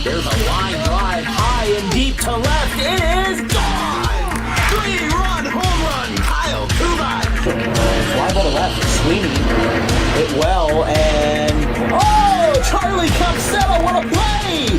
There's a line drive high and deep to left. It is gone! 3-run home run, Kyle Kubat. Fly ball to left, Sweeney hit well, and oh, Charlie Capsella, what a play!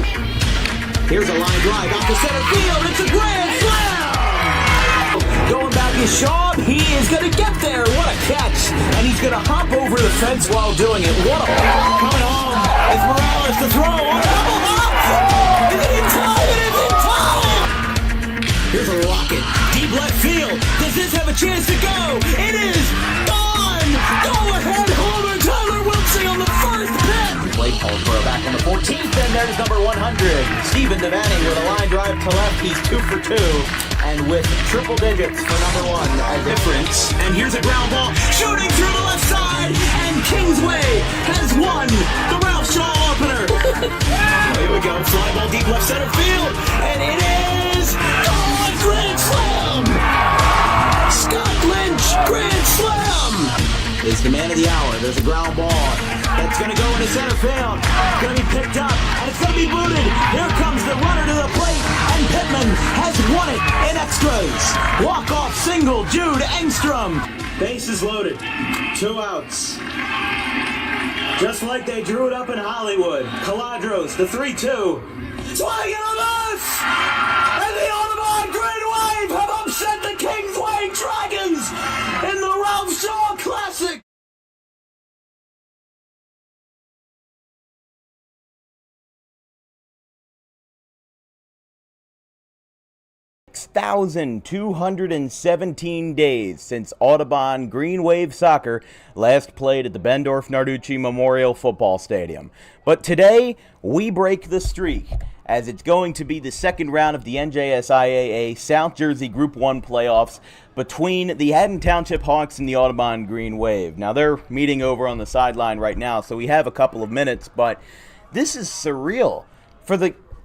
Here's a line drive out to center field. It's a grand slam! Going back is Shaw. He is going to get there. What a catch! And he's going to hop over the fence while doing it. What a coming home. It's Morales to throw on a double up. Is it in time? It is in time! Here's a rocket. Deep left field. Does this have a chance to go? It is gone! Go ahead, homer. Tyler Wilkins on the first pitch. Play called for a back on the 14th, and there's number 100. Steven Devaney with a line drive to left. He's 2 for 2. And with triple digits for number 1 as difference. And here's a ground ball shooting through the left side. And Kingsway has won the Ralph Shaw opener. Here we go. Fly ball deep left center field. And it is gone. Grand slam. Scott Lynch, grand slam. Is the man of the hour. There's a ground ball that's going to go into center field. It's going to be picked up, and it's going to be booted. Here comes the runner to the plate, and Pittman has won it in extras. Walk-off single, Jude Engstrom. Bases loaded. 2 outs. Just like they drew it up in Hollywood. Caladros, the 3-2. Swinging on this! And the Audubon Green Wave have upset the Kingsway Dragons in the Ralph Shaw Classic. 6,217 days since Audubon Green Wave Soccer last played at the Bendorf Narducci Memorial Football Stadium. But today, we break the streak, as it's going to be the second round of the NJSIAA South Jersey Group 1 playoffs between the Haddon Township Hawks and the Audubon Green Wave. Now, they're meeting over on the sideline right now, so we have a couple of minutes, but this is surreal. For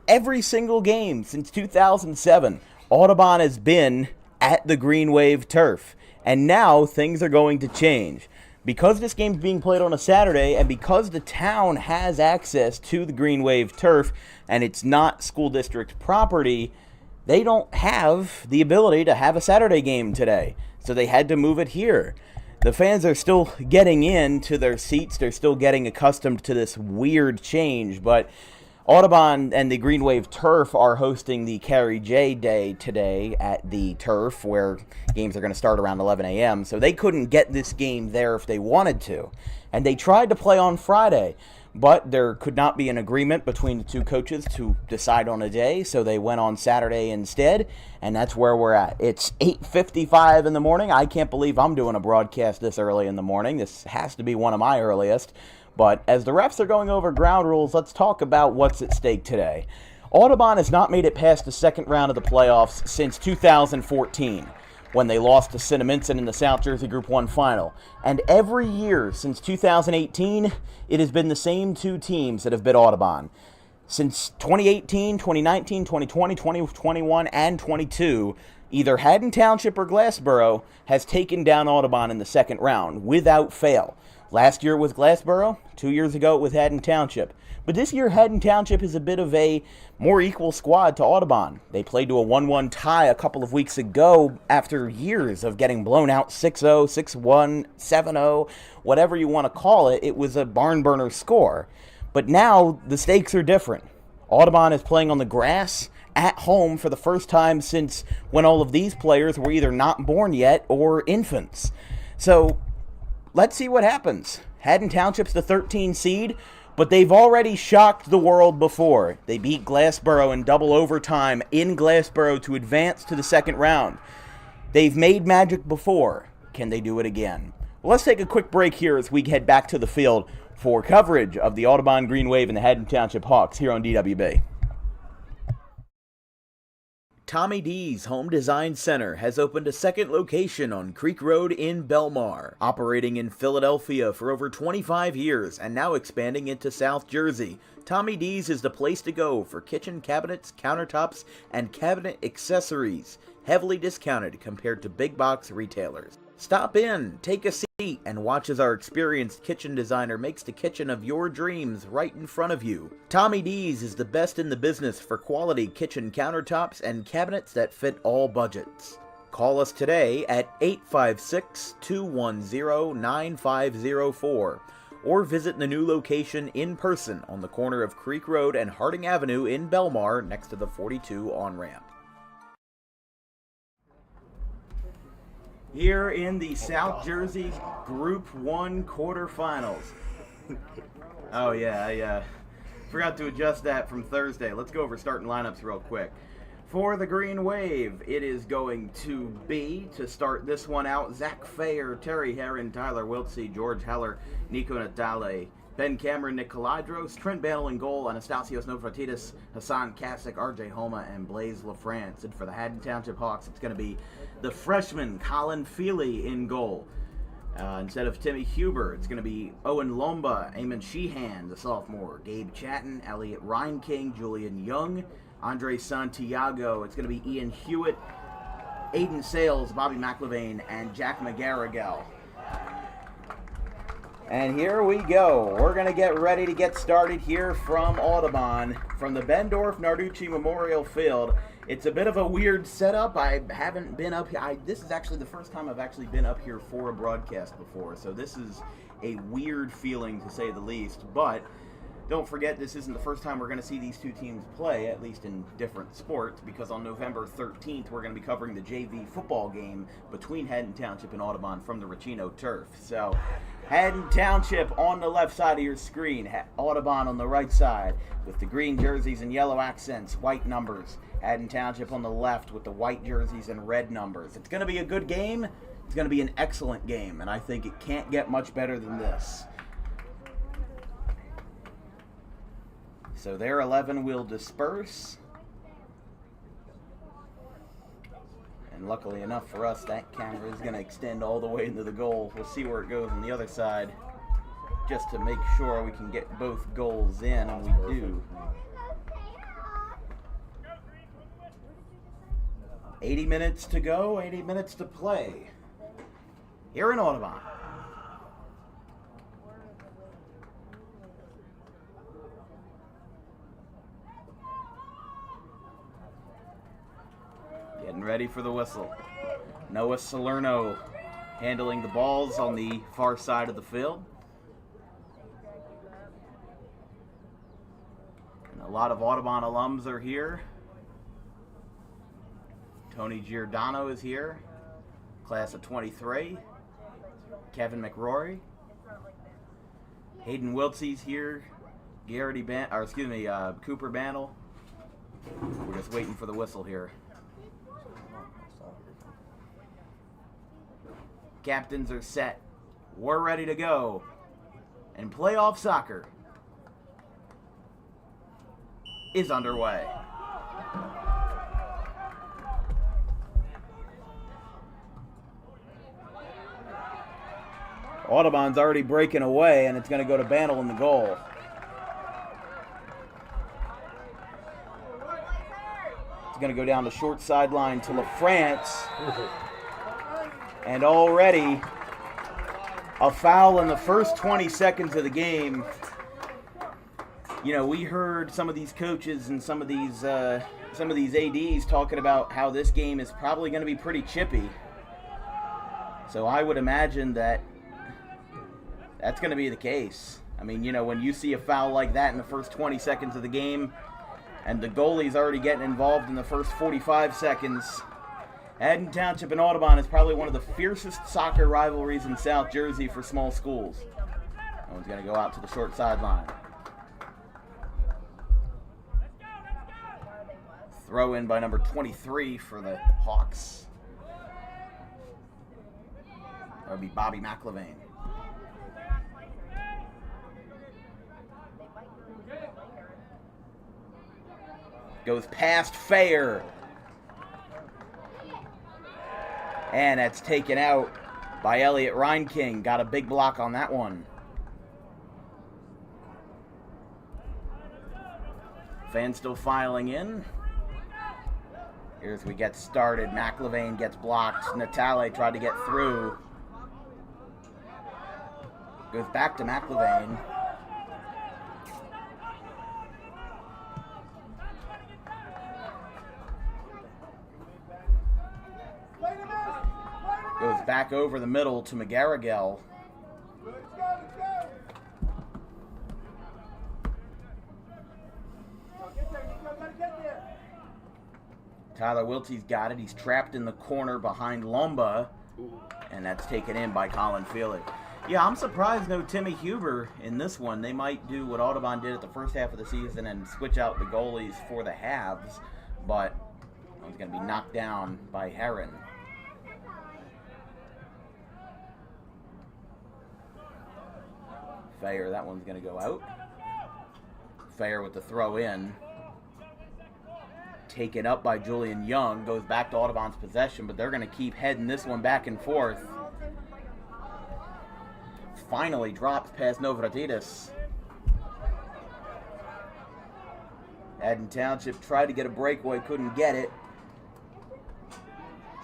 every single game since 2007, Audubon has been at the Green Wave turf, and now things are going to change. Because this game's being played on a Saturday, and because the town has access to the Green Wave turf, and it's not school district property, they don't have the ability to have a Saturday game today. So they had to move it here. The fans are still getting into their seats. They're still getting accustomed to this weird change, but Audubon and the Green Wave Turf are hosting the Carrie J Day today at the turf, where games are going to start around 11 a.m., so they couldn't get this game there if they wanted to. And they tried to play on Friday, but there could not be an agreement between the two coaches to decide on a day, so they went on Saturday instead, and that's where we're at. It's 8:55 in the morning. I can't believe I'm doing a broadcast this early in the morning. This has to be one of my earliest. But as the refs are going over ground rules, let's talk about what's at stake today. Audubon has not made it past the second round of the playoffs since 2014, when they lost to Cinnaminson in the South Jersey Group 1 final. And every year since 2018, it has been the same two teams that have beat Audubon. Since 2018, 2019, 2020, 2021, and 22, either Haddon Township or Glassboro has taken down Audubon in the second round without fail. Last year with Glassboro, 2 years ago with Haddon Township. But this year, Haddon Township is a bit of a more equal squad to Audubon. They played to a 1-1 tie a couple of weeks ago after years of getting blown out 6-0, 6-1, 7-0, whatever you want to call it. It was a barn burner score. But now the stakes are different. Audubon is playing on the grass at home for the first time since when all of these players were either not born yet or infants. So let's see what happens. Haddon Township's the 13 seed, but they've already shocked the world before. They beat Glassboro in double overtime in Glassboro to advance to the second round. They've made magic before. Can they do it again? Well, let's take a quick break here as we head back to the field for coverage of the Audubon Green Wave and the Haddon Township Hawks here on DWB. Tommy D's Home Design Center has opened a second location on Creek Road in Belmar, operating in Philadelphia for over 25 years and now expanding into South Jersey. Tommy D's is the place to go for kitchen cabinets, countertops, and cabinet accessories, heavily discounted compared to big box retailers. Stop in, take a seat. and watch as our experienced kitchen designer makes the kitchen of your dreams right in front of you. Tommy D's is the best in the business for quality kitchen countertops and cabinets that fit all budgets. Call us today at 856-210-9504 or visit the new location in person on the corner of Creek Road and Harding Avenue in Belmar next to the 42 on-ramp. Here in the South Jersey Group 1 quarterfinals. Oh yeah, I forgot to adjust that from Thursday. Let's go over starting lineups real quick. For the Green Wave, it is going to be, to start this one out, Zach Fayer, Terry Herron, Tyler Wiltsey, George Heller, Nico Natale, Ben Cameron, Nick Kalidros, Trent Bantle in goal, Anastasios Nofratidis, Hassan Kasich, RJ Homa, and Blaise LaFrance. And for the Haddon Township Hawks, it's going to be the freshman Colin Feely in goal. Instead of Timmy Huber, it's going to be Owen Lomba, Eamon Sheehan, the sophomore, Gabe Chatton, Elliot Reinking, Julian Young, Andre Santiago. It's going to be Ian Hewitt, Aiden Sales, Bobby McLevain, and Jack McGarrigle. And here we go. We're going to get ready to get started here from Audubon, from the Bendorf-Narducci Memorial Field. It's a bit of a weird setup. I haven't been up here. This is actually the first time I've actually been up here for a broadcast before, so this is a weird feeling to say the least. But don't forget, this isn't the first time we're going to see these two teams play, at least in different sports, because on November 13th, we're going to be covering the JV football game between Haddon Township and Audubon from the Racino turf. So, Haddon Township on the left side of your screen, Audubon on the right side, with the green jerseys and yellow accents, white numbers. Haddon Township on the left with the white jerseys and red numbers. It's going to be a good game. It's going to be an excellent game, and I think it can't get much better than this. So their 11 will disperse. And luckily enough for us, that camera is going to extend all the way into the goal. We'll see where it goes on the other side, just to make sure we can get both goals in, and we do. 80 minutes to go, 80 minutes to play here in Audubon. Getting ready for the whistle. Noah Salerno handling the balls on the far side of the field. And a lot of Audubon alums are here. Tony Giordano is here, class of 23. Kevin McRory. Hayden Wiltsey's here. Cooper Bantle. We're just waiting for the whistle here. Captains are set. We're ready to go. And playoff soccer is underway. Audubon's already breaking away, and it's going to go to Bantle in the goal. It's going to go down the short sideline to LaFrance. And already a foul in the first 20 seconds of the game. You know, we heard some of these coaches and some of these ADs talking about how this game is probably going to be pretty chippy. So I would imagine that that's going to be the case. I mean, you know, when you see a foul like that in the first 20 seconds of the game and the goalie's already getting involved in the first 45 seconds, Haddon Township and Audubon is probably one of the fiercest soccer rivalries in South Jersey for small schools. That one's going to go out to the short sideline. Throw in by number 23 for the Hawks. That would be Bobby McLevain. Goes past Fayer. And that's taken out by Elliot Reinking. Got a big block on that one. Fans still filing in. Here's we get started. McLevain gets blocked. Natale tried to get through. Goes back to McLevain. Goes back over the middle to McGarrigle. Tyler Wiltsey's got it. He's trapped in the corner behind Lumba. And that's taken in by Colin Feely. Yeah, I'm surprised no Timmy Huber in this one. They might do what Audubon did at the first half of the season and switch out the goalies for the halves. But he's going to be knocked down by Haddon. Fair, that one's going to go out. Fair with the throw in. Taken up by Julian Young. Goes back to Audubon's possession, but they're going to keep heading this one back and forth. Finally drops past Navratitis. Haddon Township tried to get a breakaway, couldn't get it.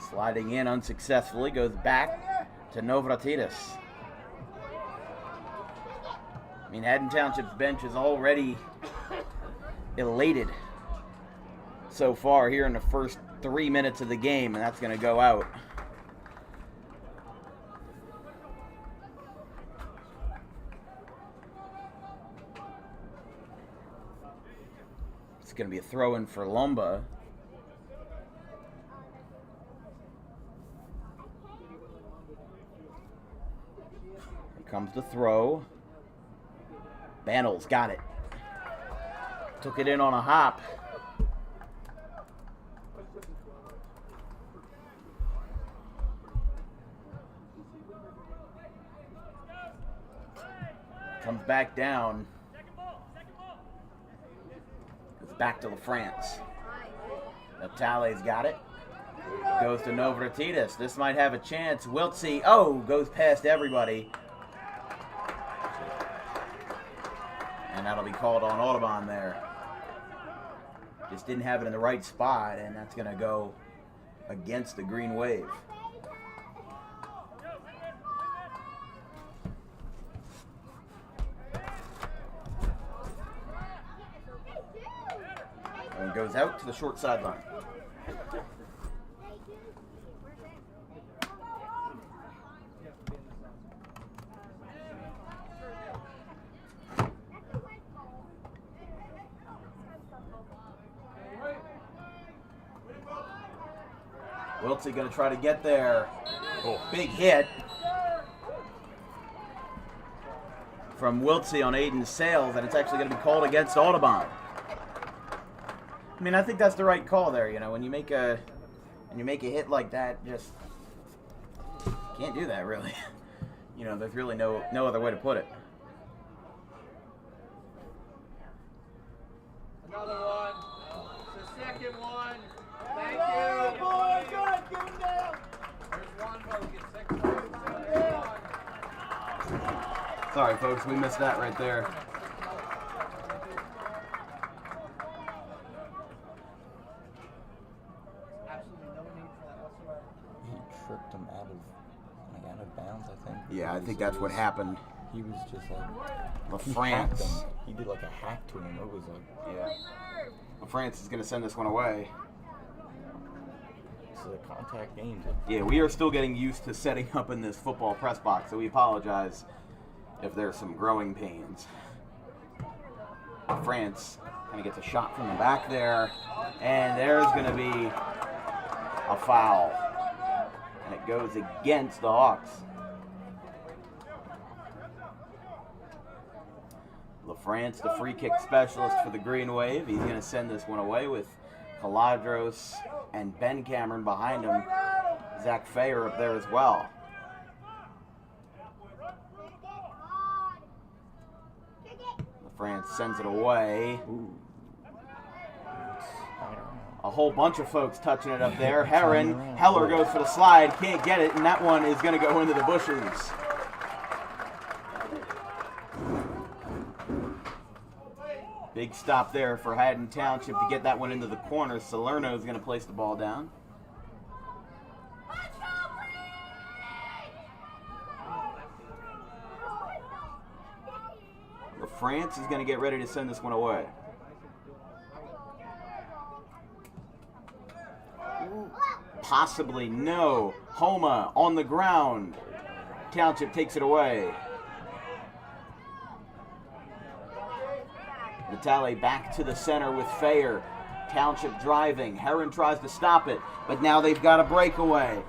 Sliding in unsuccessfully, goes back to Navratitis. I mean, Haddon Township's bench is already elated so far here in the first 3 minutes of the game, and that's going to go out. It's going to be a throw-in for Lumba. Here comes the throw. Bannell's got it. Took it in on a hop. Comes back down. Goes back to LaFrance. Natale's got it. Goes to Navratitis. This might have a chance. Wiltsey, goes past everybody. And that'll be called on Audubon there. Just didn't have it in the right spot, and that's going to go against the Green Wave. And goes out to the short sideline. Wiltsey going to try to get there. Big hit from Wiltsey on Aiden Sales, and it's actually going to be called against Audubon. I mean, I think that's the right call there. You know, when you make a hit like that, just can't do that really. You know, there's really no other way to put it. Another one. It's the second one. Thank you. Boy, good. Give him down. There's one more. Get 6 points. Sorry, folks, we missed that right there. Absolutely no need for that whatsoever. He tripped him out of bounds, I think. Yeah, I think that's what happened. He was just like LaFrance. He did like a hack to him. It was like, Yeah. LaFrance is going to send this one away. this is a contact game. Yeah, we are still getting used to setting up in this football press box, so we apologize if there's some growing pains. France kind of gets a shot from the back there, and there's going to be a foul, and it goes against the Hawks. LaFrance, the free kick specialist for the Green Wave. He's going to send this one away with Caladros and Ben Cameron behind him. Zach Fayer up there as well. LaFrance sends it away. A whole bunch of folks touching it up there. Heller goes for the slide, can't get it, and that one is going to go into the bushes. Big stop there for Haddon Township to get that one into the corner. Salerno is going to place the ball down. LaFrance is going to get ready to send this one away. Possibly no. Homa on the ground. Township takes it away. Vitale back to the center with Fair. Township driving. Heron tries to stop it, but now they've got a breakaway.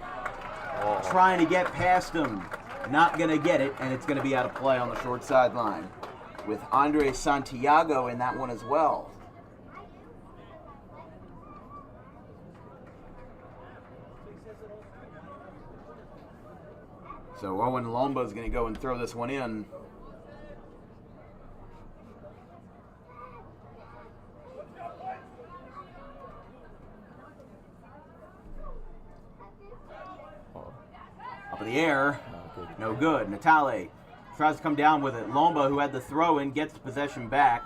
Trying to get past him. Not going to get it, and it's going to be out of play on the short sideline. With Andre Santiago in that one as well. So Owen Lomba is going to go and throw this one in. Up in the air, no good. Natale tries to come down with it. Lomba, who had the throw in, gets the possession back.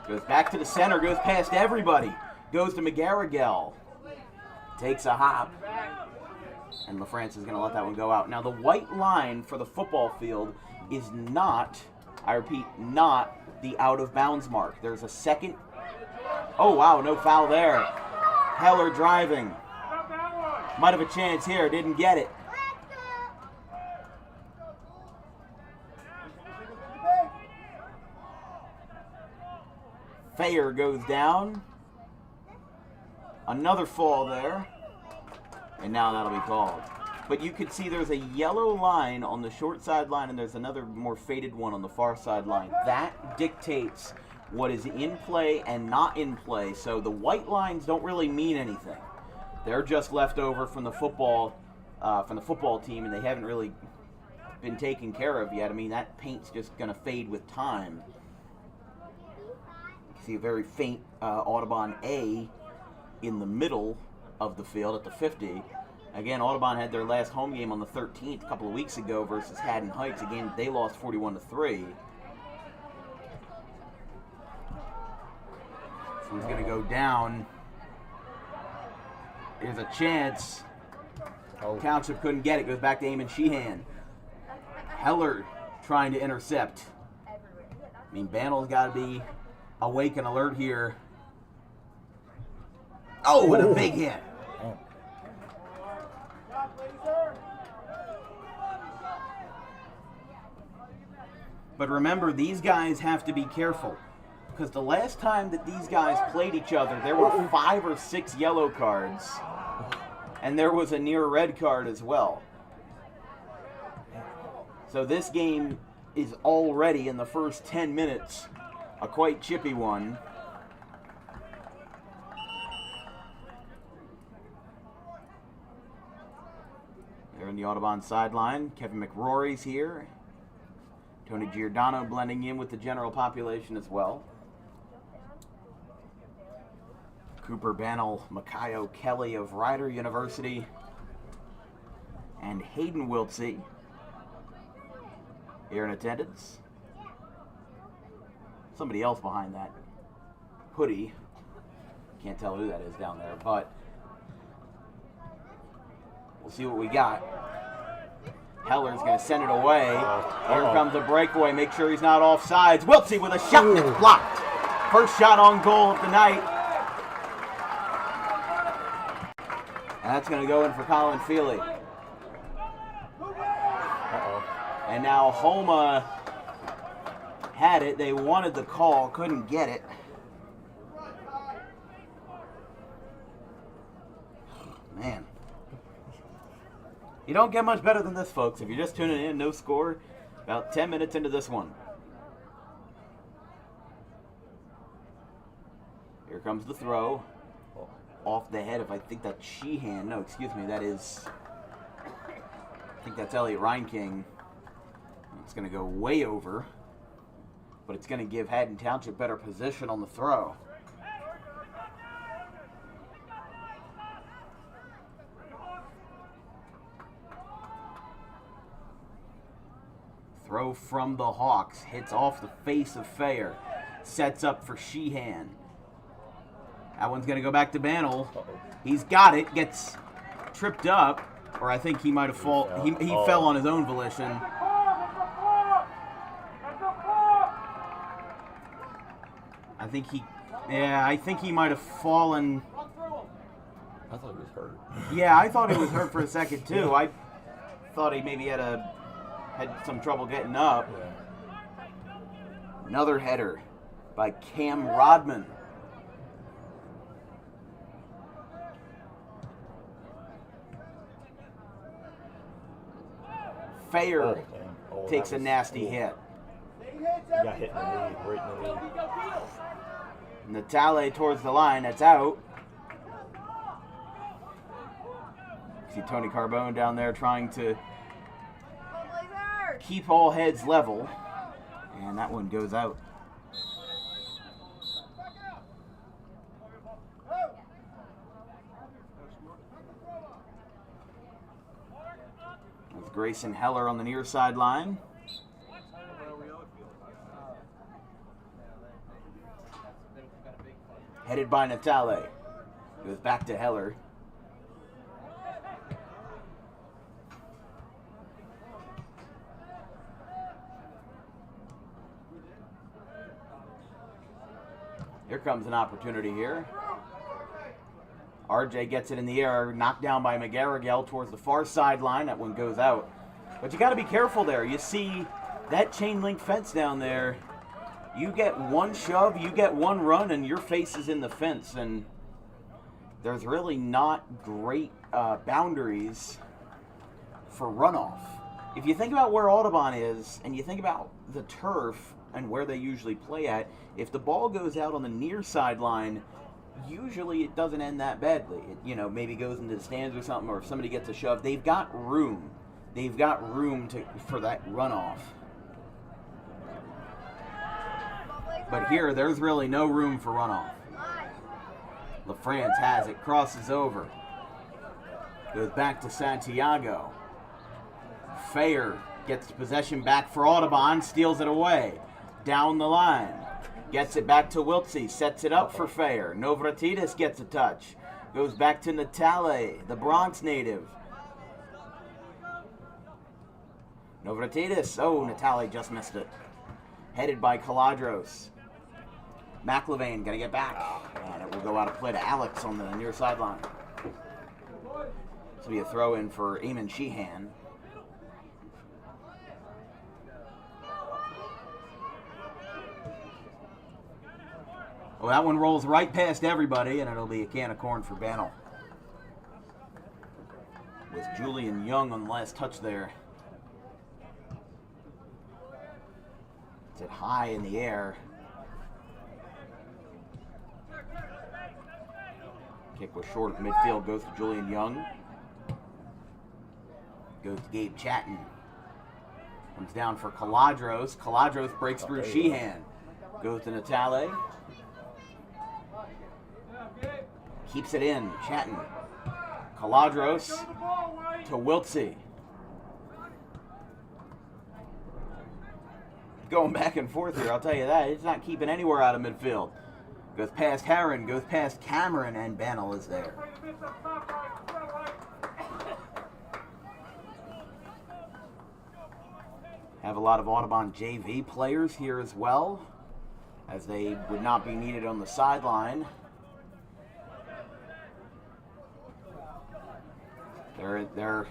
Goes back to the center, goes past everybody. Goes to McGarrigle. Takes a hop. And LaFrance is going to let that one go out. Now, the white line for the football field is not, I repeat, not the out-of-bounds mark. There's a second. Oh, wow, no foul there. Heller driving. Might have a chance here, didn't get it. Fair goes down. Another fall there. And now that'll be called. But you could see there's a yellow line on the short sideline and there's another more faded one on the far sideline. That dictates what is in play and not in play. So the white lines don't really mean anything. They're just left over from the football team, and they haven't really been taken care of yet. I mean, that paint's just going to fade with time. You see a very faint Audubon A in the middle of the field at the 50. Again, Audubon had their last home game on the 13th a couple of weeks ago versus Haddon Heights. Again, they lost 41-3. So he's going to go down. There's a chance. Township couldn't get it. Goes back to Eamon Sheehan. Heller trying to intercept. I mean, Bandel's got to be awake and alert here. Oh, what a big hit. But remember, these guys have to be careful. Because the last time that these guys played each other, there were 5 or 6 yellow cards. And there was a near red card as well. So this game is already, in the first 10 minutes, a quite chippy one. They're in the Audubon sideline. Kevin McRory's here. Tony Giordano blending in with the general population as well. Cooper Bannell, Makayo Kelly of Rider University, and Hayden Wiltsey here in attendance. Somebody else behind that hoodie. Can't tell who that is down there, but we'll see what we got. Heller's going to send it away. Here comes a breakaway. Make sure he's not offsides. Wiltsey with a shot that's blocked. First shot on goal of the night. And that's going to go in for Colin Feely. And now Homa had it. They wanted the call, couldn't get it. Man. You don't get much better than this, folks. If you're just tuning in, no score, about 10 minutes into this one. Here comes the throw. Off the head of, I think that's Sheehan. No, excuse me, that is, I think that's Elliot Reinking. It's going to go way over, but it's going to give Haddon Township better position on the throw. Throw from the Hawks, hits off the face of Fair, sets up for Sheehan. That one's going to go back to Bannell. He's got it, gets tripped up, or I think he might have fallen. He fell on his own volition. I think he might have fallen. I thought he was hurt. Yeah, I thought he was hurt for a second too. I thought he maybe had some trouble getting up. Another header by Cam Rodman. Fair takes a nasty hit. He got hit in the knee, right in the knee. Natale towards the line, that's out. See Tony Carbone down there trying to keep all heads level. And that one goes out. That's Grayson Heller on the near sideline. Headed by Natale. Goes back to Heller. Here comes an opportunity here. RJ gets it in the air, knocked down by McGarrigle towards the far sideline. That one goes out. But you got to be careful there. You see that chain link fence down there. You get one shove, you get one run, and your face is in the fence. And there's really not great boundaries for runoff. If you think about where Audubon is, and you think about the turf and where they usually play at, if the ball goes out on the near sideline, usually it doesn't end that badly. It, maybe goes into the stands or something, or if somebody gets a shove, they've got room. They've got room for that runoff. But here, there's really no room for runoff. LaFrance has it, crosses over. Goes back to Santiago. Fair gets possession back for Audubon, steals it away. Down the line. Gets it back to Wiltsey, sets it up for Fair. Novratidis gets a touch. Goes back to Natale, the Bronx native. Novratidis, Natale just missed it. Headed by Caladros. McLevain, gotta get back. And it will go out of play to Alex on the near sideline. This will be a throw in for Eamon Sheehan. Well, that one rolls right past everybody, and it'll be a can of corn for Bannell. With Julian Young on the last touch there. It's it high in the air. Kick was short at midfield, goes to Julian Young. Goes to Gabe Chatton. Comes down for Caladros. Caladros breaks through Sheehan. Goes to Natale. Keeps it in. Chatton. Caladros to Wiltsey. Going back and forth here, I'll tell you that. It's not keeping anywhere out of midfield. Goes past Heron, goes past Cameron, and Bannell is there. Have a lot of Audubon JV players here as well, as they would not be needed on the sideline. They're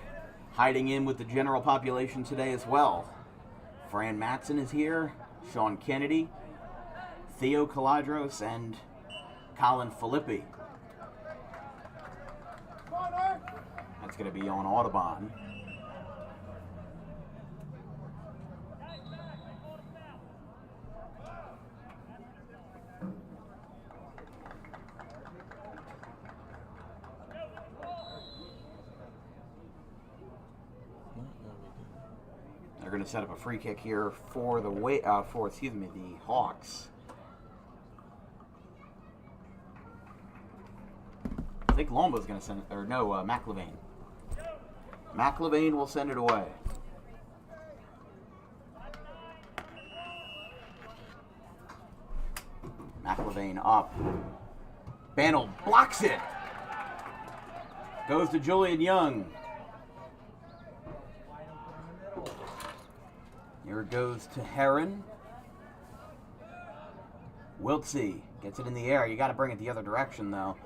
hiding in with the general population today as well. Fran Matson is here, Sean Kennedy, Theo Caladros, and Colin Filippi. That's going to be on Audubon. They're going to set up a free kick here for the the Hawks. I think Lombo's going to send it, or no, McLevain. McLevain will send it away. McLevain up. Bannell blocks it. Goes to Julian Young. Here it goes to Heron. Wiltsey gets it in the air. You got to bring it the other direction, though.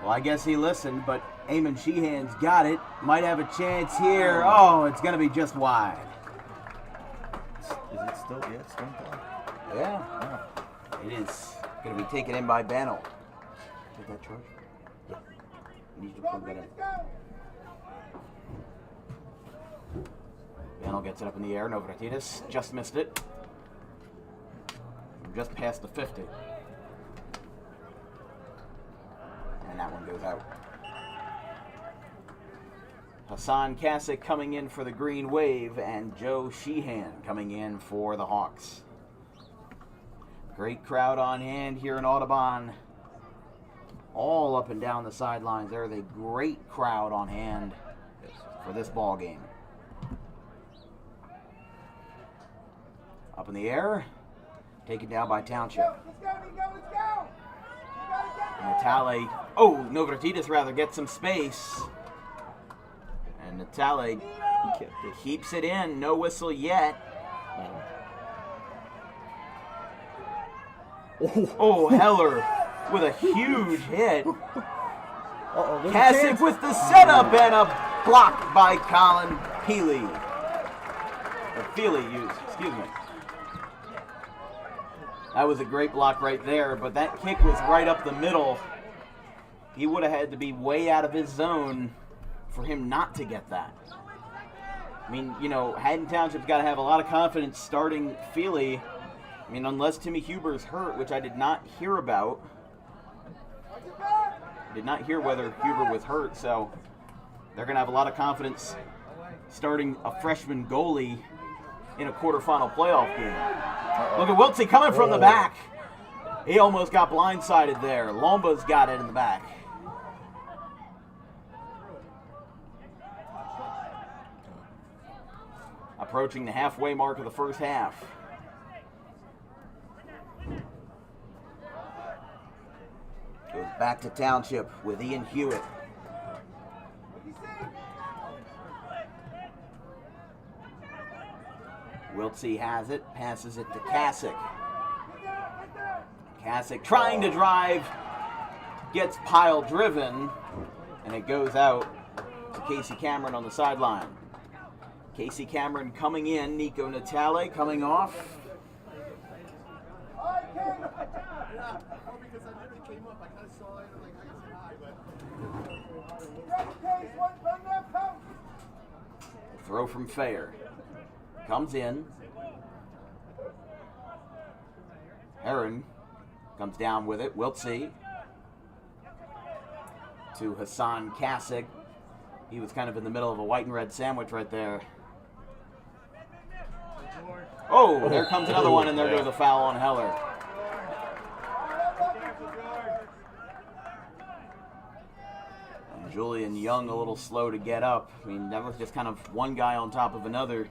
Well, I guess he listened, but Eamon Sheehan's got it. Might have a chance here. Oh, it's going to be just wide. Is it still? Yeah, it's still in play. Yeah. It is going to be taken in by Bannell. Take that charge. Yeah. Need to plug that in. Bannell gets it up in the air. Novratitis just missed it. Just past the 50. And that one goes out. Hassan Kasich coming in for the Green Wave, and Joe Sheehan coming in for the Hawks. Great crowd on hand here in Audubon. All up and down the sidelines. There is a great crowd on hand for this ball game. Up in the air. Taken down by Township. Let's go. Natale, Novratitis rather gets some space. And Natale keeps it in. No whistle yet. Oh, Heller with a huge hit. Kasich with the setup and a block by Colin Peely. Or Feely, excuse me. That was a great block right there, but that kick was right up the middle. He would have had to be way out of his zone for him not to get that. I mean, Haddon Township's got to have a lot of confidence starting Feely. I mean, unless Timmy Huber's hurt, which I did not hear about. Did not hear whether Huber was hurt, so they're going to have a lot of confidence starting a freshman goalie in a quarterfinal playoff game. Look at Wiltsey coming from the back. He almost got blindsided there. Lomba's got it in the back. Approaching the halfway mark of the first half. Goes back to Township with Ian Hewitt. Wiltsey has it, passes it to Kasich. Kasich trying to drive, gets pile driven, and it goes out to Casey Cameron on the sideline. Casey Cameron coming in, Nico Natale coming off. Throw from Fair. Comes in. Heron comes down with it. Wiltsey to Hassan Kasich. He was kind of in the middle of a white and red sandwich right there. Oh, there comes another one, and there goes a foul on Heller. And Julian Young a little slow to get up. I mean, that was just kind of one guy on top of another.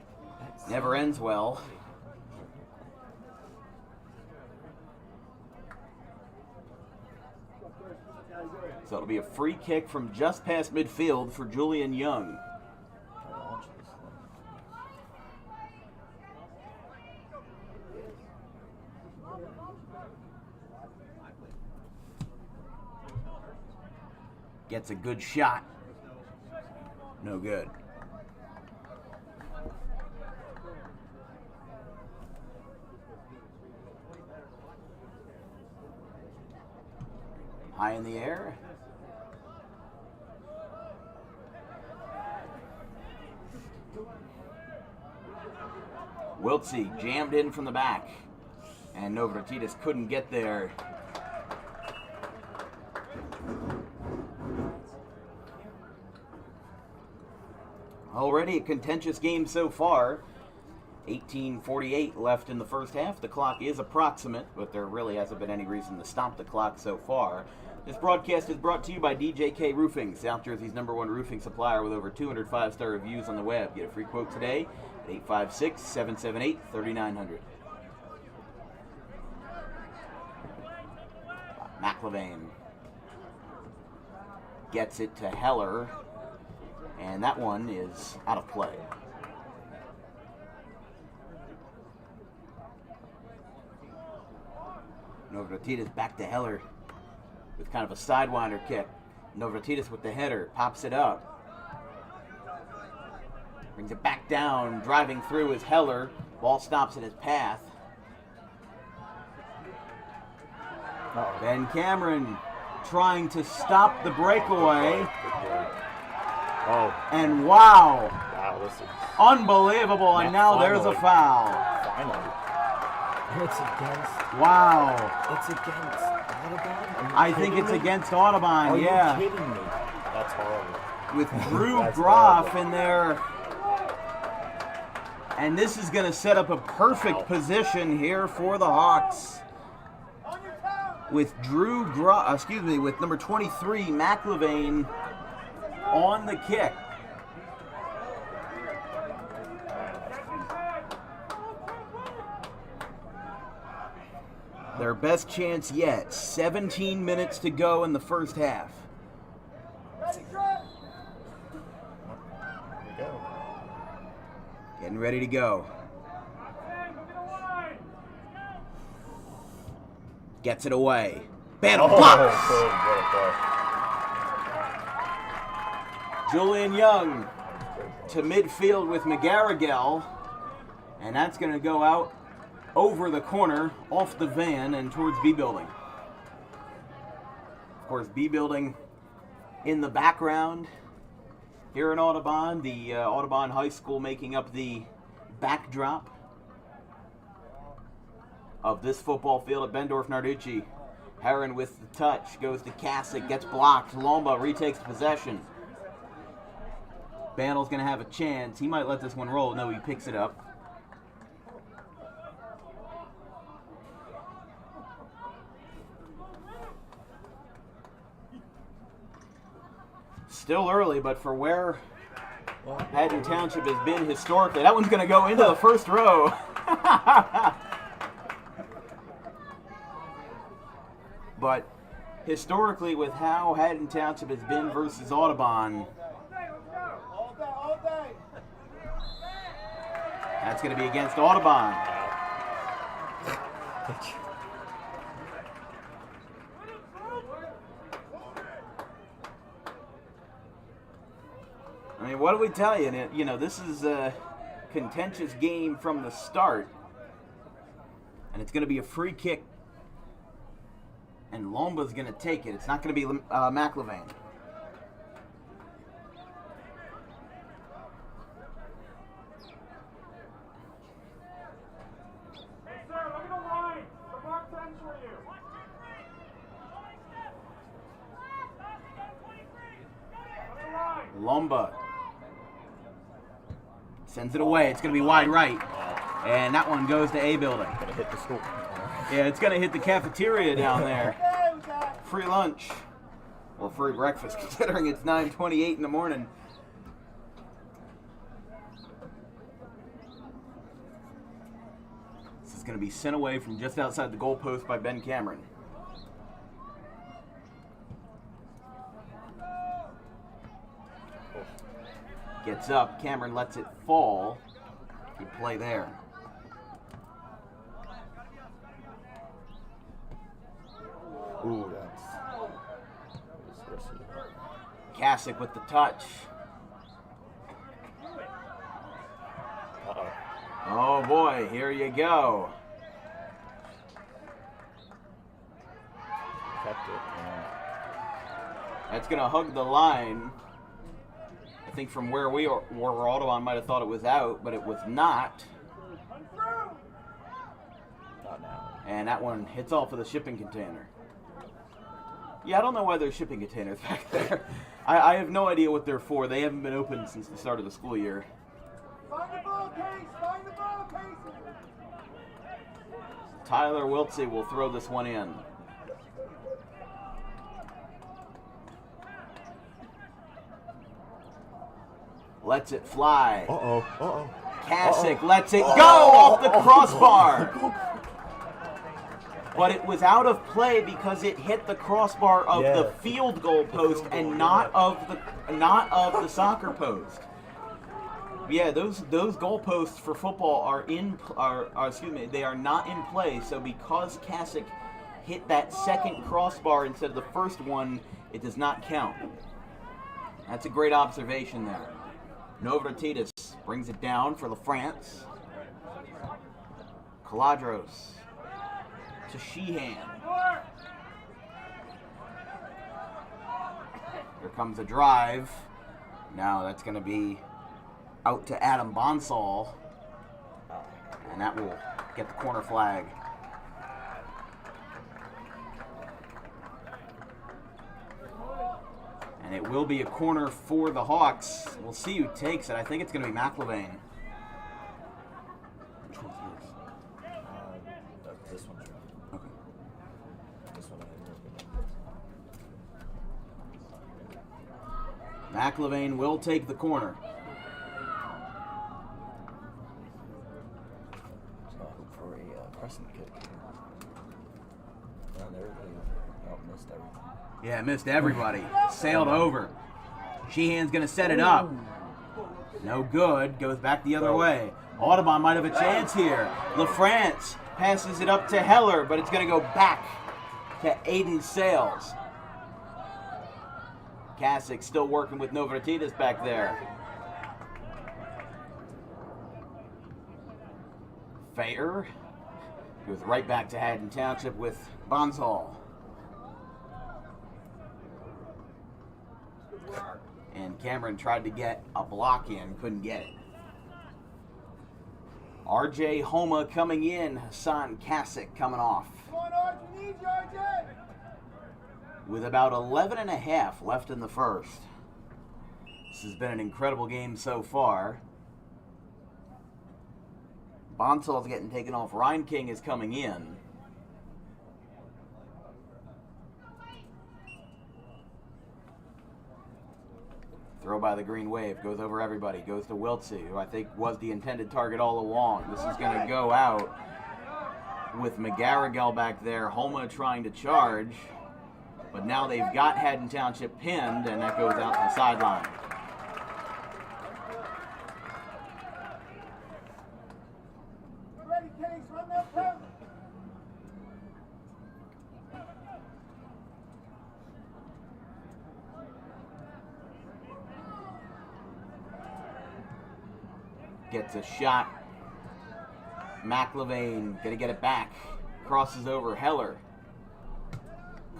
Never ends well. So it'll be a free kick from just past midfield for Julian Young. Gets a good shot. No good. High in the air. Wiltsey jammed in from the back, and Novratitis couldn't get there. Already a contentious game so far. 18:48 left in the first half. The clock is approximate, but there really hasn't been any reason to stop the clock so far. This broadcast is brought to you by DJK Roofing, South Jersey's #1 roofing supplier with over 200 5-star reviews on the web. Get a free quote today at 856-778-3900. McLevain gets it to Heller, and that one is out of play. Navratitis back to Heller with kind of a sidewinder kick. Navratitis with the header, pops it up. Brings it back down, driving through is Heller. Ball stops in his path. Ben Cameron trying to stop the breakaway. Oh, And wow, wow, this is unbelievable. And now there's a foul. finally. And it's against. Wow. It's against Audubon? I think it's against Audubon, Are yeah. you kidding me? That's horrible. With Drew That's Groff horrible. in there. And this is going to set up a perfect position here for the Hawks. With Drew Groff, with number 23, McLevain, on the kick. Their best chance yet. 17 minutes to go in the first half. Here we go. Getting ready to go. Gets it away. Bantam blocks. Good, what a play. Julian Young to midfield with McGarrigle. And that's going to go out over the corner, off the van, and towards B Building. Of course, B Building in the background. Here in Audubon, the Audubon High School making up the backdrop of this football field at Bendorf Narducci. Heron with the touch, goes to Kasich, gets blocked. Lomba retakes possession. Bandel's going to have a chance. He might let this one roll. No, he picks it up. Still early, but for where Haddon Township has been historically, that one's going to go into the first row. But historically, with how Haddon Township has been versus Audubon, that's going to be against Audubon. I mean, what do we tell you? You know, this is a contentious game from the start. And it's going to be a free kick. And Lomba's going to take it. It's not going to be McLevain. Hey, sir, look at the line. The mark time's for you. Lomba sends it away. It's going to be wide right. And that one goes to A Building. Gonna hit the school. Yeah, it's going to hit the cafeteria down there. Free lunch. Or free breakfast, considering it's 9:28 in the morning. This is going to be sent away from just outside the goalpost by Ben Cameron. Gets up, Cameron lets it fall. Good play there. Ooh, that's risky. Kasich with the touch. Uh-oh. Oh boy, here you go. Kept it. Yeah. That's going to hug the line. I think from where we were, Audubon might have thought it was out, but it was not. Not now. And that one hits off of the shipping container. Yeah, I don't know why there's shipping containers back there. I have no idea what they're for. They haven't been open since the start of the school year. Find the ball, Case. Find the ball, Case. Tyler Wiltsey will throw this one in. Lets it fly. Uh-oh. Uh-oh. Kasich lets it go off the crossbar. But it was out of play because it hit the crossbar of the field goal post and not of the soccer post. Yeah, those goal posts for football are not in play. So because Kasich hit that second crossbar instead of the first one, it does not count. That's a great observation there. Novratitis brings it down for LaFrance. Caladros to Sheehan. Here comes a drive. Now that's going to be out to Adam Bonsall. And that will get the corner flag. And it will be a corner for the Hawks. We'll see who takes it. I think it's going to be McIlvaine. Which one's yours? This one's right. Okay. This one I didn't McIlvaine will take the corner. Just gotta hope for a crescent kick. No, there they missed everything. Yeah, missed everybody. Sailed over. Sheehan's going to set it up. No good. Goes back the other way. Audubon might have a chance here. LaFrance passes it up to Heller, but it's going to go back to Aiden Sales. Kasich still working with Novratitis back there. Fair goes right back to Haddon Township with Bonsall. And Cameron tried to get a block in, couldn't get it. RJ Homa coming in, Hassan Kasich coming off. Come on, Arch, we need you, RJ. With about 11 and a half left in the first. This has been an incredible game so far. Bonsall's getting taken off. Ryan King is coming in. Throw by the green wave, goes over everybody, goes to Wiltsey, who I think was the intended target all along. This is going to go out with McGarrigle back there. Homa trying to charge, but now they've got Haddon Township pinned, and that goes out to the sideline. Ready, Kings, run that pound. Gets a shot. McIlvaine gonna get it back. Crosses over Heller.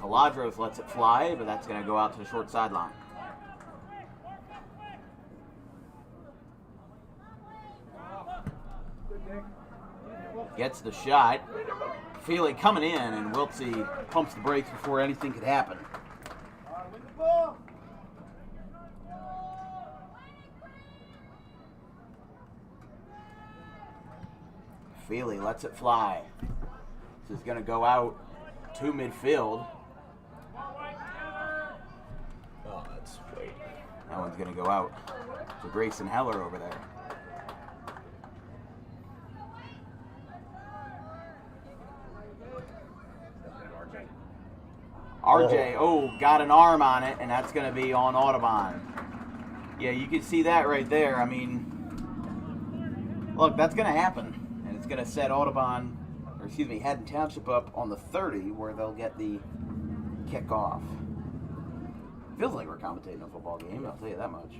Caladros lets it fly, but that's gonna go out to the short sideline. Gets the shot. Feely coming in, and Wiltsey pumps the brakes before anything could happen. Win the ball. Feely lets it fly. This is going to go out to midfield. Oh, that's great. That one's going to go out to Grayson Heller over there. RJ, got an arm on it, and that's going to be on Audubon. Yeah, you can see that right there. I mean, look, that's going to happen. And it's going to set Audubon, or excuse me, Haddon Township up on the 30, where they'll get the kickoff. Feels like we're commentating a football game, I'll tell you that much.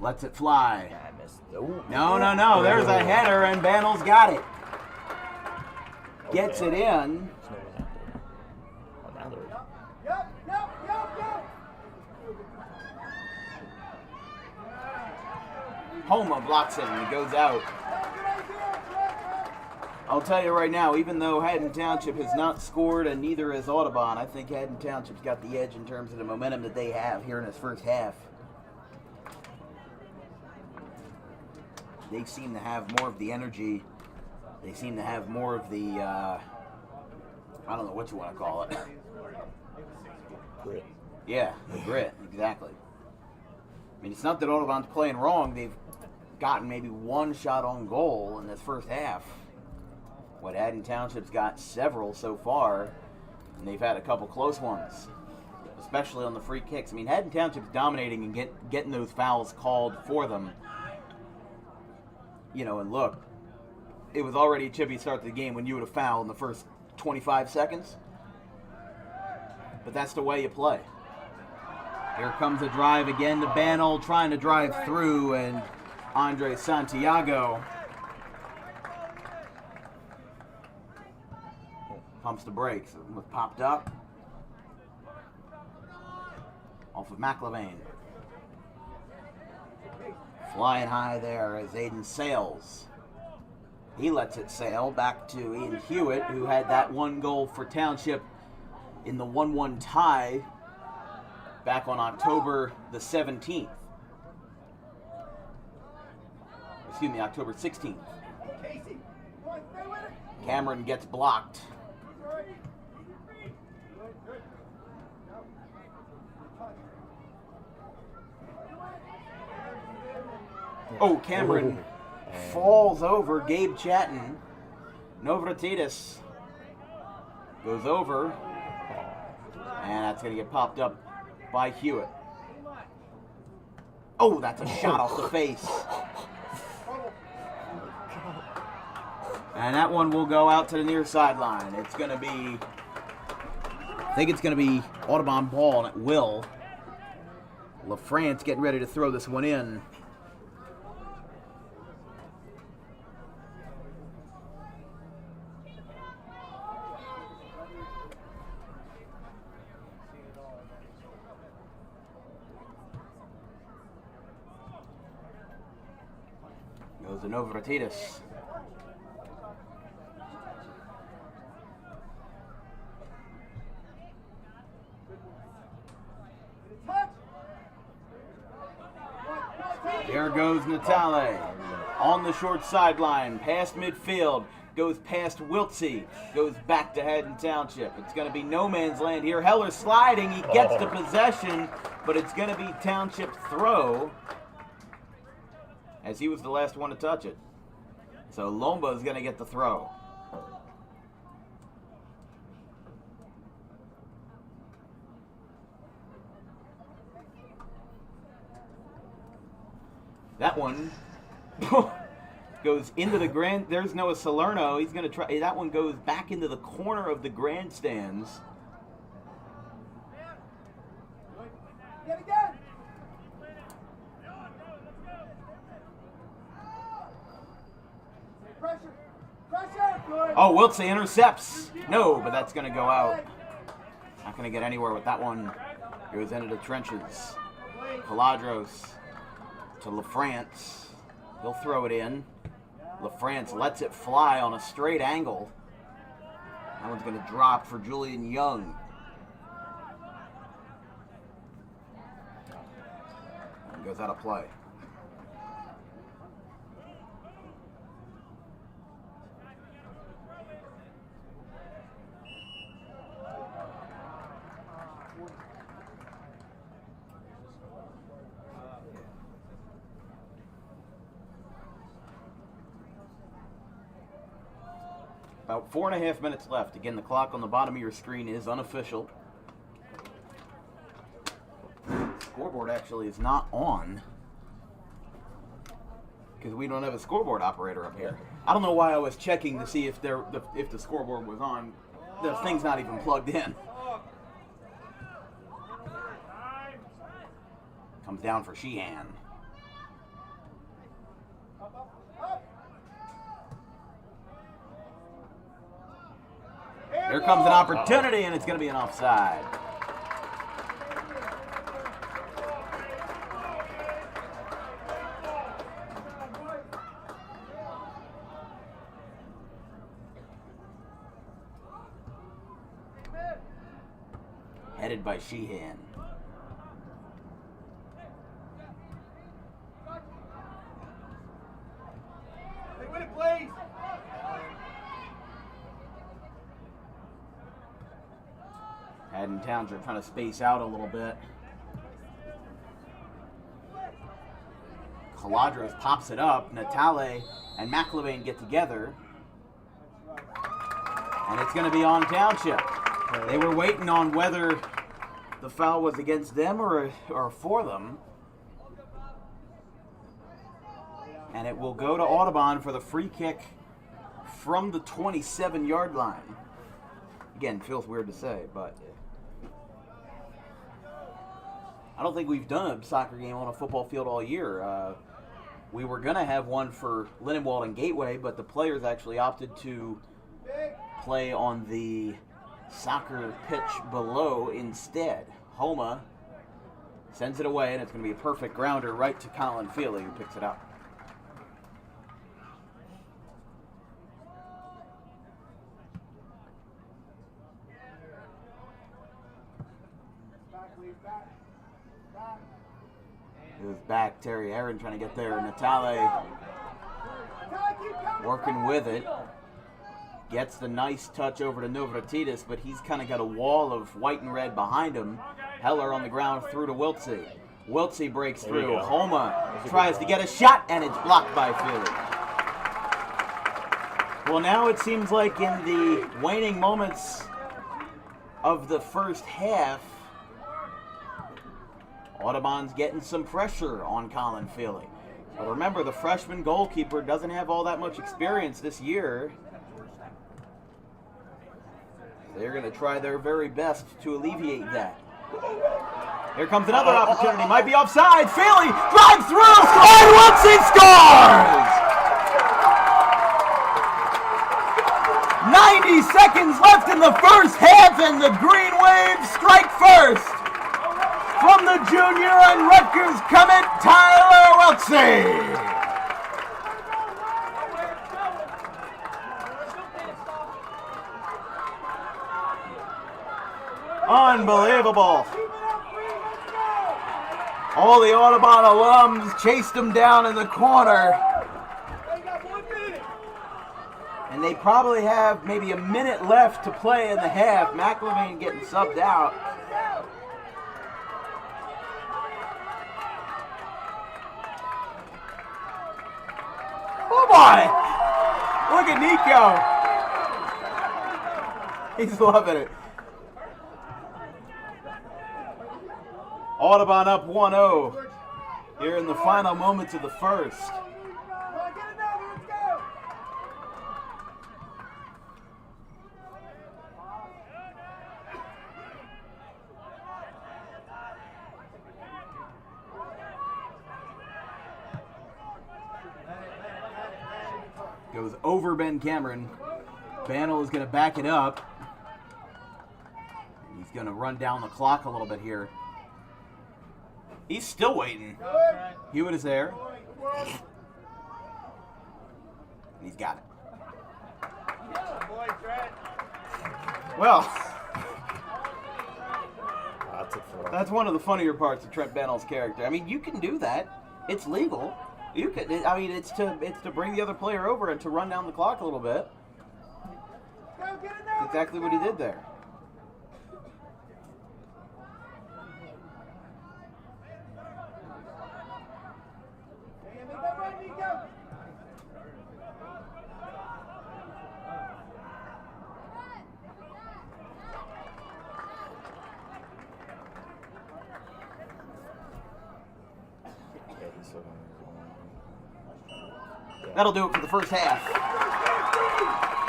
Lets it fly. Yeah, I missed. Ooh. No. There's a header, and Bannell's got it. Gets it in. Oh, now there is. Yup. Homa blocks it, and it goes out. I'll tell you right now, even though Haddon Township has not scored and neither has Audubon, I think Haddon Township's got the edge in terms of the momentum that they have here in this first half. They seem to have more of the energy. They seem to have more of the, I don't know what you want to call it. Grit. Yeah, the grit, exactly. I mean, it's not that Audubon's playing wrong. They've gotten maybe one shot on goal in this first half. What Haddon Township's got several so far. And they've had a couple close ones, especially on the free kicks. I mean, Haddon Township's dominating and getting those fouls called for them. You know, and look, it was already a chippy start to the game when you would have fouled in the first 25 seconds. But that's the way you play. Here comes a drive again to Banel, trying to drive through, and Andre Santiago pumps the brakes. It was popped up off of McLevain. Flying high there as Aiden sails. He lets it sail back to Ian Hewitt, who had that one goal for Township in the 1-1 tie back on October the 17th. Excuse me, October 16th. Cameron gets blocked. Oh, Cameron falls over Gabe Chatton. Novratidis goes over, and that's going to get popped up by Hewitt. Oh, that's a shot off the face. And that one will go out to the near sideline. It's going to be, I think it's going to be Audubon ball, and it will. LaFrance getting ready to throw this one in. Goes to Novratidis. There goes Natale on the short sideline, past midfield, goes past Wiltsey, goes back to Haddon Township. It's going to be no man's land here. Heller sliding, he gets the possession, but it's going to be Township throw, as he was the last one to touch it. So Lomba is going to get the throw. That one goes into the grand. There's Noah Salerno. He's going to try. That one goes back into the corner of the grandstands. Oh, Wiltsey intercepts. No, but that's going to go out. Not going to get anywhere with that one. Goes into the trenches. Caladros to LaFrance. He'll throw it in. LaFrance lets it fly on a straight angle. That one's going to drop for Julian Young. And goes out of play. About 4.5 minutes left. Again, the clock on the bottom of your screen is unofficial. Scoreboard actually is not on because we don't have a scoreboard operator up here. I don't know why I was checking to see if the scoreboard was on. The thing's not even plugged in. Comes down for Sheehan. Here comes an opportunity, and it's going to be an offside. Headed by Sheehan. Win it, please. Haddon Township trying to space out a little bit. Caladros pops it up. Natale and McLevain get together. And it's going to be on Township. They were waiting on whether the foul was against them or for them. And it will go to Audubon for the free kick from the 27-yard line. Again, feels weird to say, but I don't think we've done a soccer game on a football field all year. We were going to have one for Lindenwold and Gateway, but the players actually opted to play on the soccer pitch below instead. Homa sends it away, and it's going to be a perfect grounder right to Colin Feely, who picks it up. It was back, Terry Aaron trying to get there. Natale working with it. Gets the nice touch over to Novratidis, but he's kind of got a wall of white and red behind him. Heller on the ground through to Wiltsey. Wiltsey breaks through. Homa tries to get a shot, and it's blocked by Feely. Well, now it seems like in the waning moments of the first half, Audubon's getting some pressure on Colin Feely. But remember, the freshman goalkeeper doesn't have all that much experience this year. They're going to try their very best to alleviate that. Here comes another opportunity. Might be offside. Feely drives through, and Wiltsey scores! 90 seconds left in the first half, and the Green Waves strike first. From the junior and Rutgers commit, Tyler Wiltsey. Unbelievable. All the Audubon alums chased him down in the corner. And they probably have maybe a minute left to play in the half. McLevine getting subbed out. Oh boy! Look at Nico. He's loving it. Audubon up 1-0 here in the final moments of the first. Goes over Ben Cameron. Bannell is going to back it up. And he's going to run down the clock a little bit here. He's still waiting. Hewitt is there. And he's got it. Well, that's one of the funnier parts of Trent Bannell's character. I mean, you can do that. It's legal. You can. I mean, it's to bring the other player over and to run down the clock a little bit. That's exactly what he did there. That'll do it for the first half.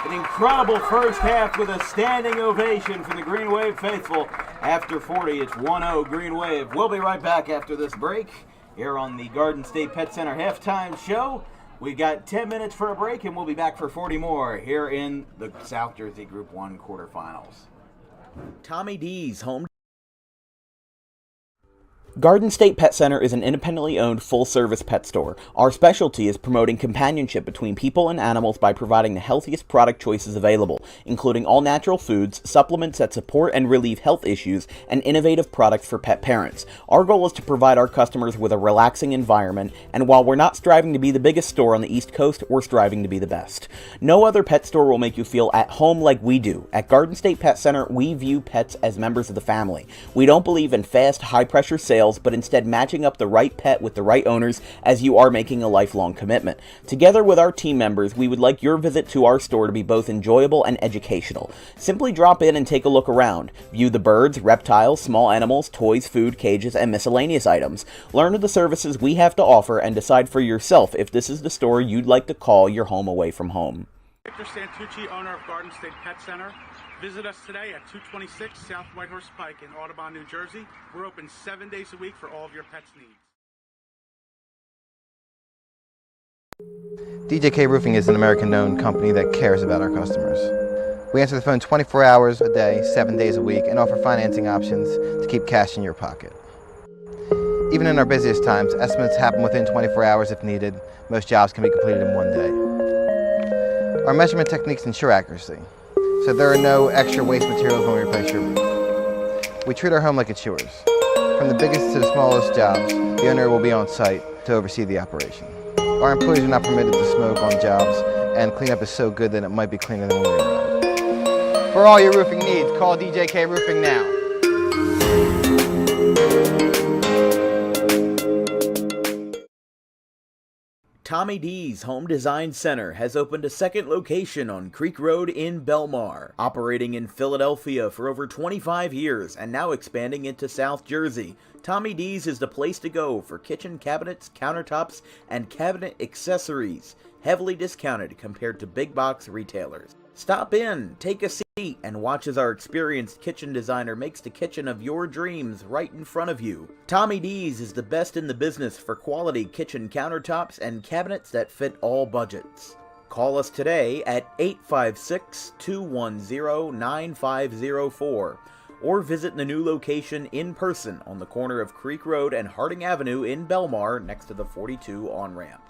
An incredible first half with a standing ovation for the Green Wave faithful. After 40, it's 1-0 Green Wave. We'll be right back after this break here on the Garden State Pet Center halftime show. We got 10 minutes for a break, and we'll be back for 40 more here in the South Jersey Group 1 quarterfinals. Tommy D's home. Garden State Pet Center is an independently owned full-service pet store. Our specialty is promoting companionship between people and animals by providing the healthiest product choices available, including all-natural foods, supplements that support and relieve health issues, and innovative products for pet parents. Our goal is to provide our customers with a relaxing environment, and while we're not striving to be the biggest store on the East Coast, we're striving to be the best. No other pet store will make you feel at home like we do. At Garden State Pet Center, we view pets as members of the family. We don't believe in fast, high-pressure sales sales, but instead matching up the right pet with the right owners, as you are making a lifelong commitment. Together with our team members, we would like your visit to our store to be both enjoyable and educational. Simply drop in and take a look around. View the birds, reptiles, small animals, toys, food, cages, and miscellaneous items. Learn of the services we have to offer and decide for yourself if this is the store you'd like to call your home away from home. Victor Santucci, owner of Garden State Pet Center. Visit us today at 226 South Whitehorse Pike in Audubon, New Jersey. We're open 7 days a week for all of your pets' needs. DJK Roofing is an American-known company that cares about our customers. We answer the phone 24 hours a day, 7 days a week, and offer financing options to keep cash in your pocket. Even in our busiest times, estimates happen within 24 hours if needed. Most jobs can be completed in 1 day. Our measurement techniques ensure accuracy, so there are no extra waste materials when we replace your roof. We treat our home like it's yours. From the biggest to the smallest jobs, the owner will be on site to oversee the operation. Our employees are not permitted to smoke on jobs, and cleanup is so good that it might be cleaner than when we arrive. For all your roofing needs, call DJK Roofing now. Tommy D's Home Design Center has opened a second location on Creek Road in Belmar, operating in Philadelphia for over 25 years and now expanding into South Jersey. Tommy D's is the place to go for kitchen cabinets, countertops, and cabinet accessories, heavily discounted compared to big box retailers. Stop in, take a seat, and watch as our experienced kitchen designer makes the kitchen of your dreams right in front of you. Tommy D's is the best in the business for quality kitchen countertops and cabinets that fit all budgets. Call us today at 856-210-9504 or visit the new location in person on the corner of Creek Road and Harding Avenue in Belmar next to the 42 on-ramp.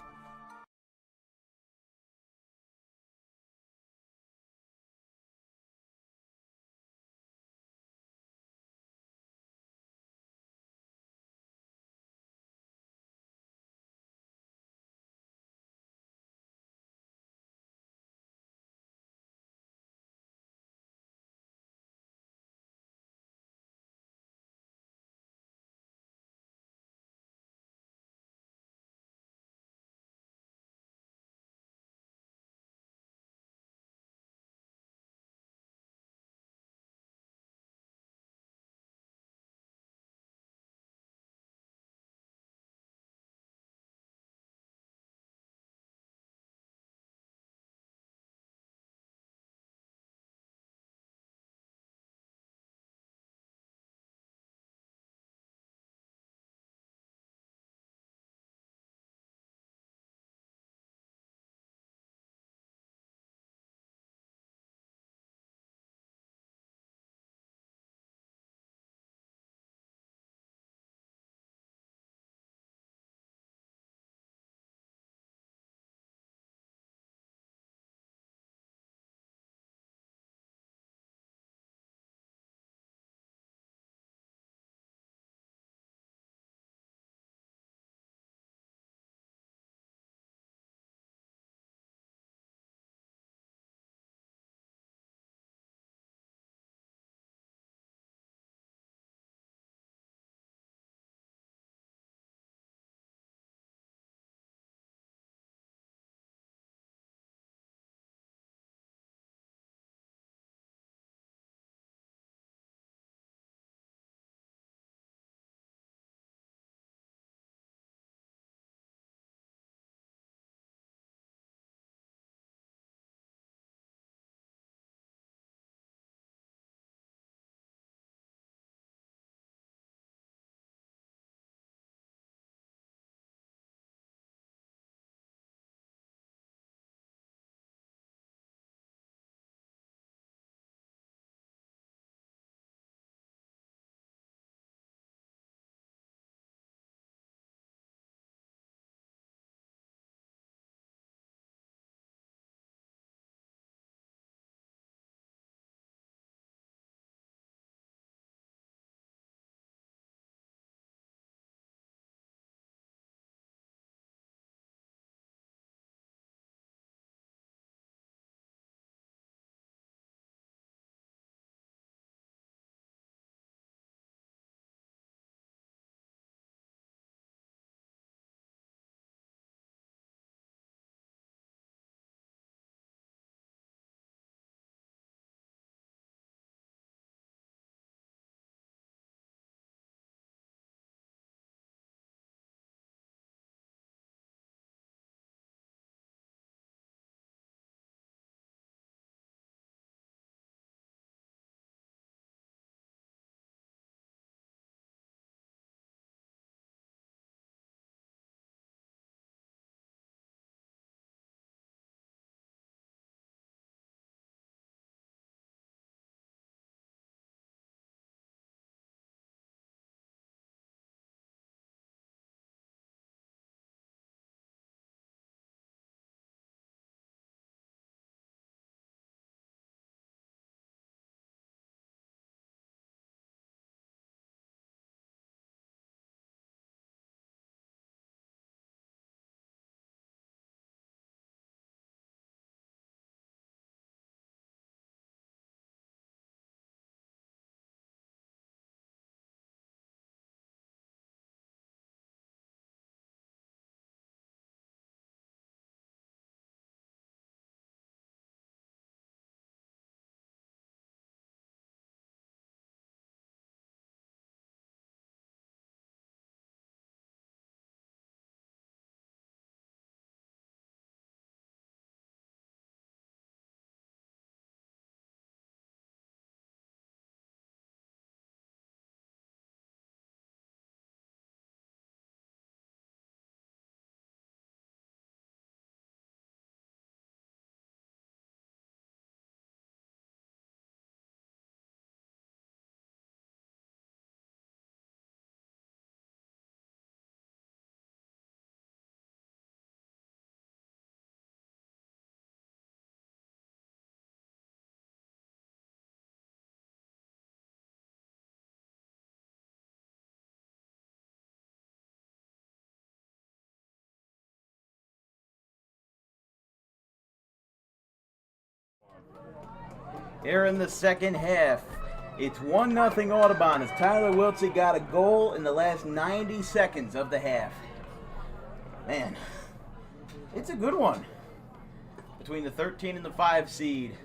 Here in the second half, it's 1-0 Audubon as Tyler Wiltsey got a goal in the last 90 seconds of the half. Man, it's a good one between the 13 and the 5 seed,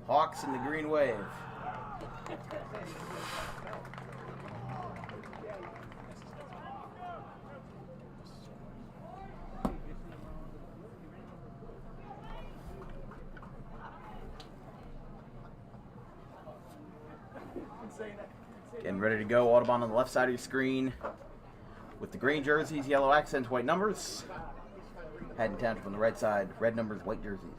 Hawks and the Green Wave. Getting ready to go. Audubon on the left side of your screen with the green jerseys, yellow accents, white numbers. Haddon Township on the right side, red numbers, white jerseys.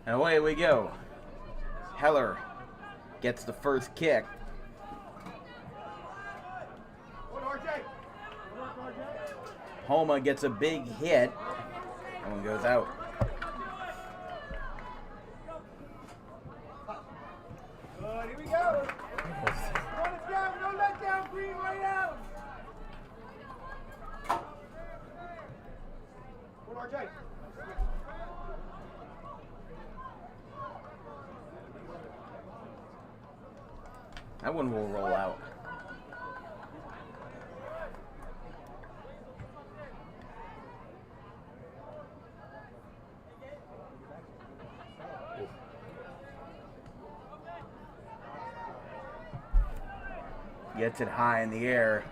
And away we go. Heller gets the first kick. Homa gets a big hit. That one goes out. Good, here we go. Come on, let's go. No let down, Green, right out. What, RJ? That one will roll out. Gets it high in the air.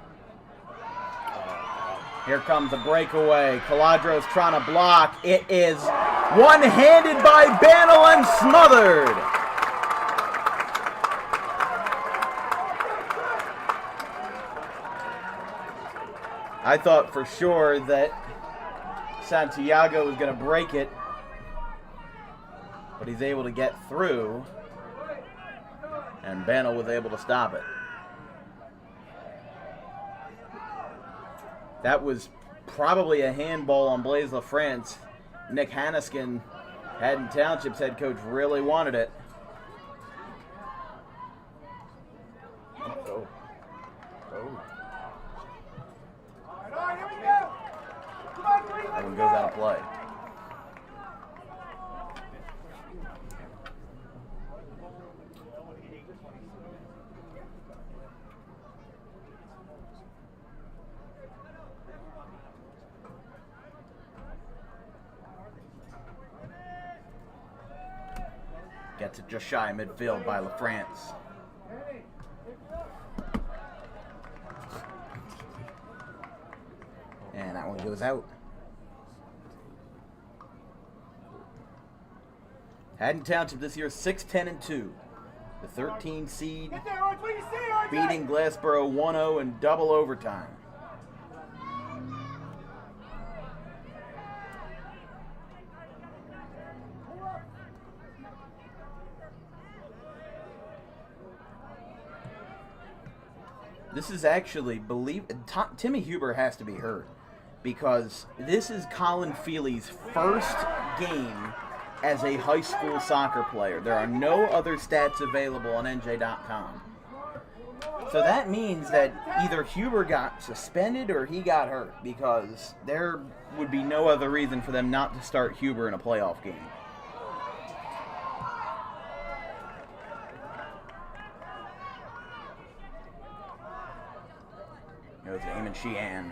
Here comes a breakaway. Caladro's trying to block. It is one-handed by Banel and smothered. I thought for sure that Santiago was going to break it, but he's able to get through, and Banel was able to stop it. That was probably a handball on Blaise LaFrance. Nick Hanniskin, Haddon Township's head coach, really wanted it. Oh. Oh. All right, here we go. Come on, Green, That let's one go. goes out of play. Gets it just shy of midfield by LaFrance. And that one goes out. Haddon Township this year 6-10-2. The 13 seed Get there, RJ. What do you see, RJ? beating Glassboro 1-0 in double overtime. This is actually, Timmy Huber has to be hurt because this is Colin Feely's first game as a high school soccer player. There are no other stats available on NJ.com. So that means that either Huber got suspended or he got hurt because there would be no other reason for them not to start Huber in a playoff game. Goes to Eamon Sheehan.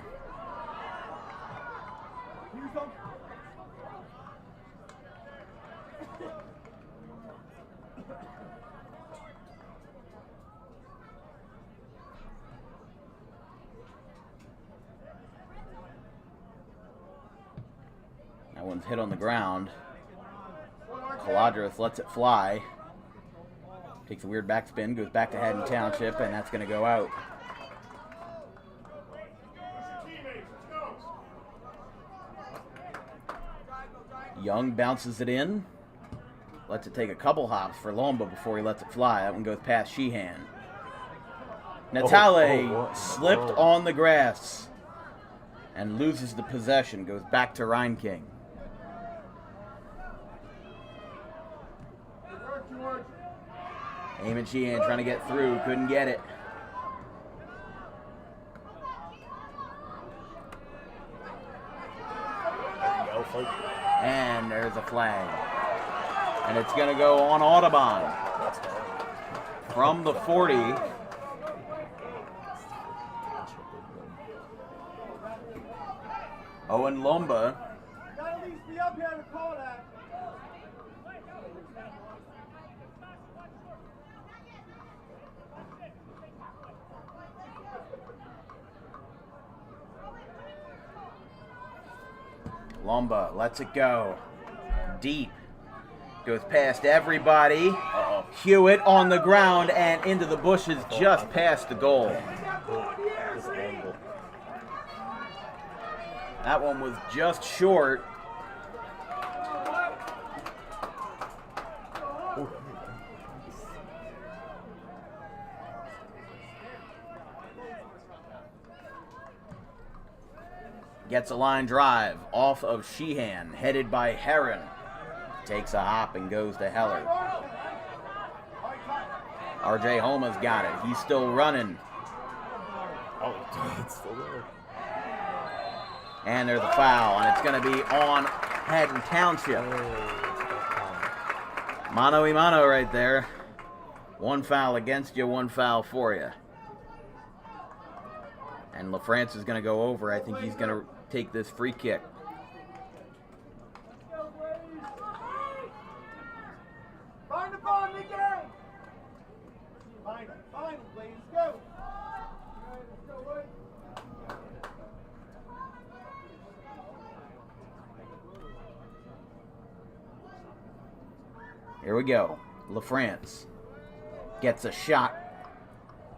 That one's hit on the ground. Caladros lets it fly. Takes a weird backspin, goes back to Haddon Township, and that's going to go out. Young bounces it in. Lets it take a couple hops for Lomba before he lets it fly. That one goes past Sheehan. Natale slipped on the grass and loses the possession. Goes back to Rhein King. Eamon Sheehan trying to get through, couldn't get it. And there's a flag. And it's going to go on Audubon. From the 40. Owen Lomba. Lomba lets it go. Deep. Goes past everybody. Hewitt on the ground and into the bushes just past the goal. That one was just short. Gets a line drive off of Sheehan, headed by Heron. Takes a hop and goes to Heller. RJ Homa's got it. He's still running. Oh, it's still there. And there's a foul, and it's going to be on Haddon Township. Mano y mano right there. One foul against you, one foul for you. And LaFrance is going to go over. I think he's going to take this free kick. Find the ball, Nicky! Find him, please, go! Here we go. LaFrance gets a shot.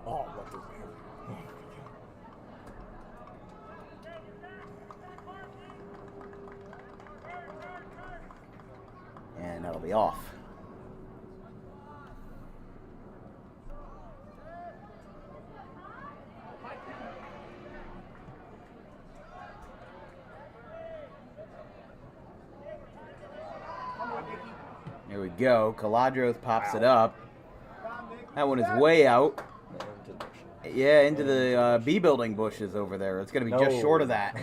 Oh, what the... And that'll be off. Here we go. Caladros pops it up. That one is way out. Yeah, into the B building bushes over there. It's going to be just short of that.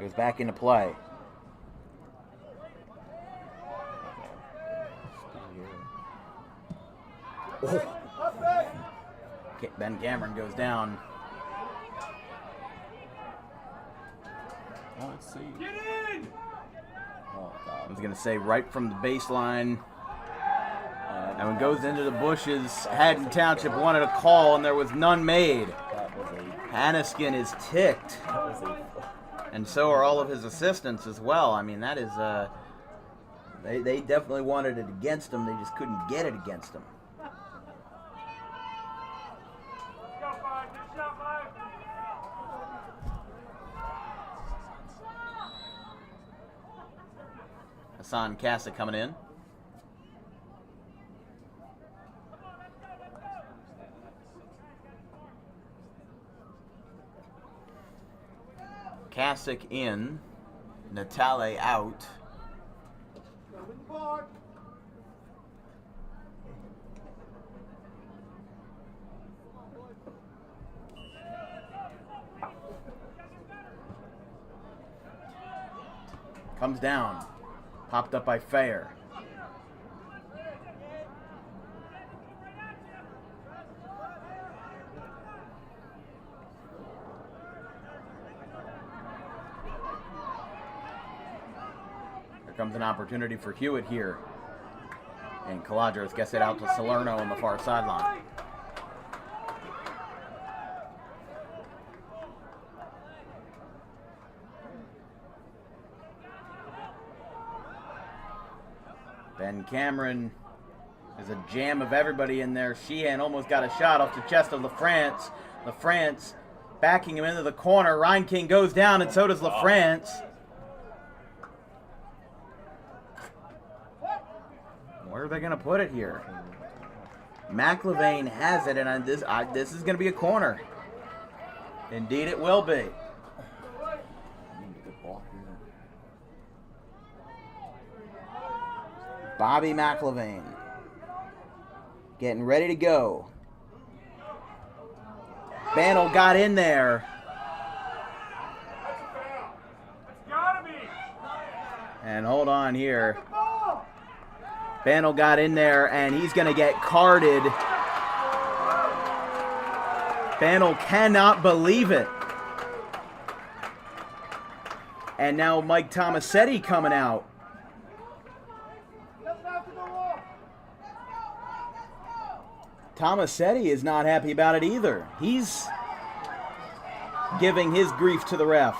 Goes back into play. Ben Cameron goes down. Oh, let's see. Get in! Oh, God. I was going to say right from the baseline. And when it goes into the bushes, Haddon Township wanted a call, and there was none made. That was a... Haniskin is ticked. That was a... And so are all of his assistants as well. I mean, that is... They definitely wanted it against him. They just couldn't get it against him. Hassan Casa coming in. Kasich in. Natale out. Comes down. Popped up by Fair. Here comes an opportunity for Hewitt here. And Caladros gets it out to Salerno on the far sideline. Ben Cameron, there's a jam of everybody in there. Sheehan almost got a shot off the chest of LaFrance. LaFrance backing him into the corner. Ryan King goes down, and so does LaFrance. Where are they going to put it here? McLevain has it, and this is going to be a corner. Indeed it will be. Bobby McLevain getting ready to go. Bantle got in there. And hold on here. Bantle got in there, and he's going to get carded. Bantle cannot believe it. And now Mike Tomasetti coming out. Tomasetti is not happy about it either. He's giving his grief to the ref.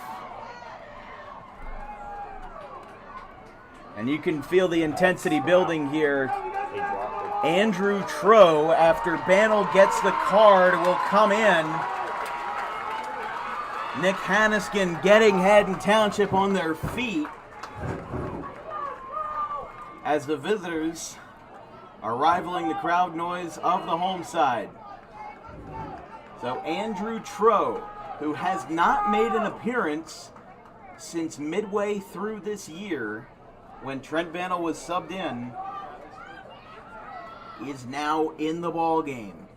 And you can feel the intensity building here. Andrew Troe, after Bantle gets the card, will come in. Nick Hanniskin getting Haddon Township on their feet as the visitors are rivaling the crowd noise of the home side. So Andrew Troe, who has not made an appearance since midway through this year when Trent Bantle was subbed in, is now in the ball game,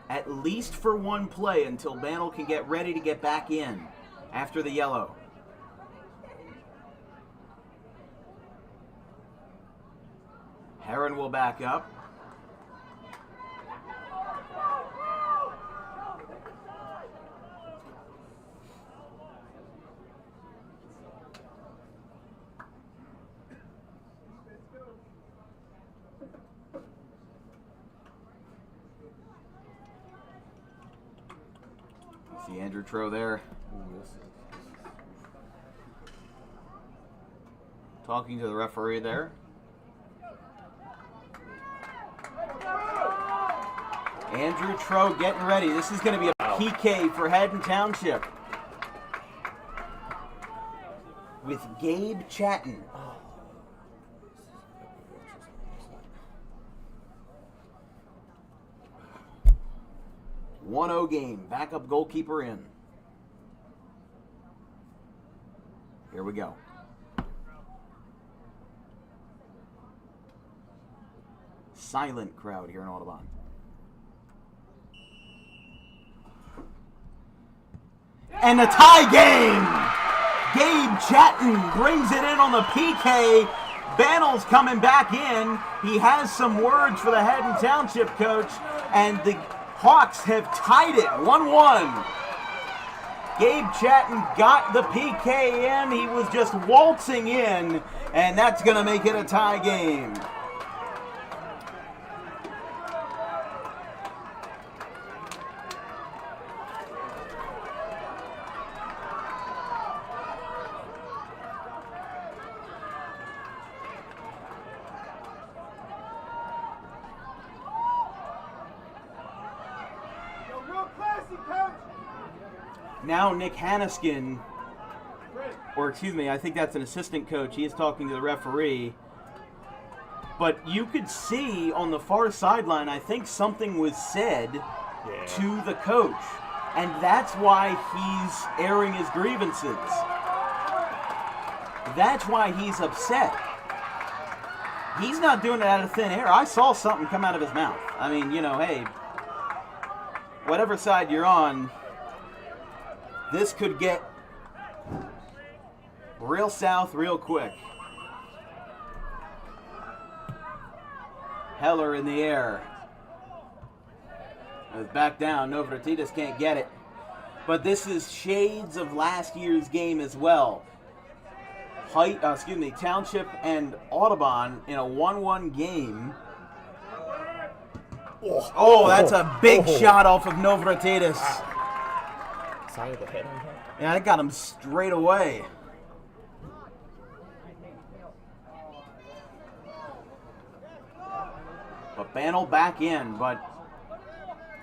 at least for one play until Bantle can get ready to get back in after the yellow. Haddon will back up. See Andrew Troe there. Talking to the referee there. Andrew Troe getting ready. This is going to be a PK for Haddon Township. With Gabe Chatton. 1-0 game. Backup goalkeeper in. Here we go. Silent crowd here in Audubon. And a tie game! Gabe Chatton brings it in on the PK. Bantle's coming back in. He has some words for the Haddon Township coach, and the Hawks have tied it 1-1. Gabe Chatton got the PK in. He was just waltzing in, and that's going to make it a tie game. Now Nick Hanniskin, or excuse me, I think that's an assistant coach. He is talking to the referee. But you could see on the far sideline, I think something was said to the coach. And that's why he's airing his grievances. That's why he's upset. He's not doing it out of thin air. I saw something come out of his mouth. I mean, you know, hey, whatever side you're on, this could get real south real quick. Heller in the air. Goes back down. Novratides can't get it. But this is shades of last year's game as well. Township and Audubon in a 1-1 game. Oh, that's a big shot off of Novratides. Side of the head on him. Yeah, I got him straight away. But Bantle back in, but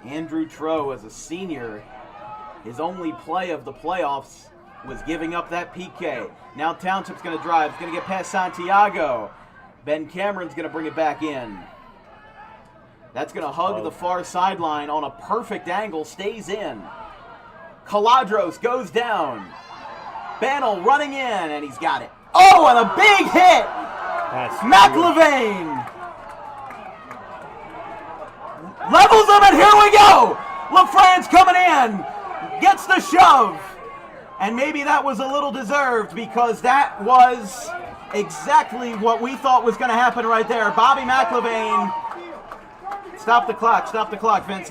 Andrew Troe, as a senior, his only play of the playoffs was giving up that PK. Now Township's going to drive. He's going to get past Santiago. Ben Cameron's going to bring it back in. That's going to hug the far sideline on a perfect angle, stays in. Caladros goes down. Bantle running in, and he's got it. Oh, and a big hit! That's McLevain levels him, and here we go. LaFrance coming in, gets the shove. And maybe that was a little deserved because that was exactly what we thought was going to happen right there. Bobby McLevain. Stop the clock, Vince.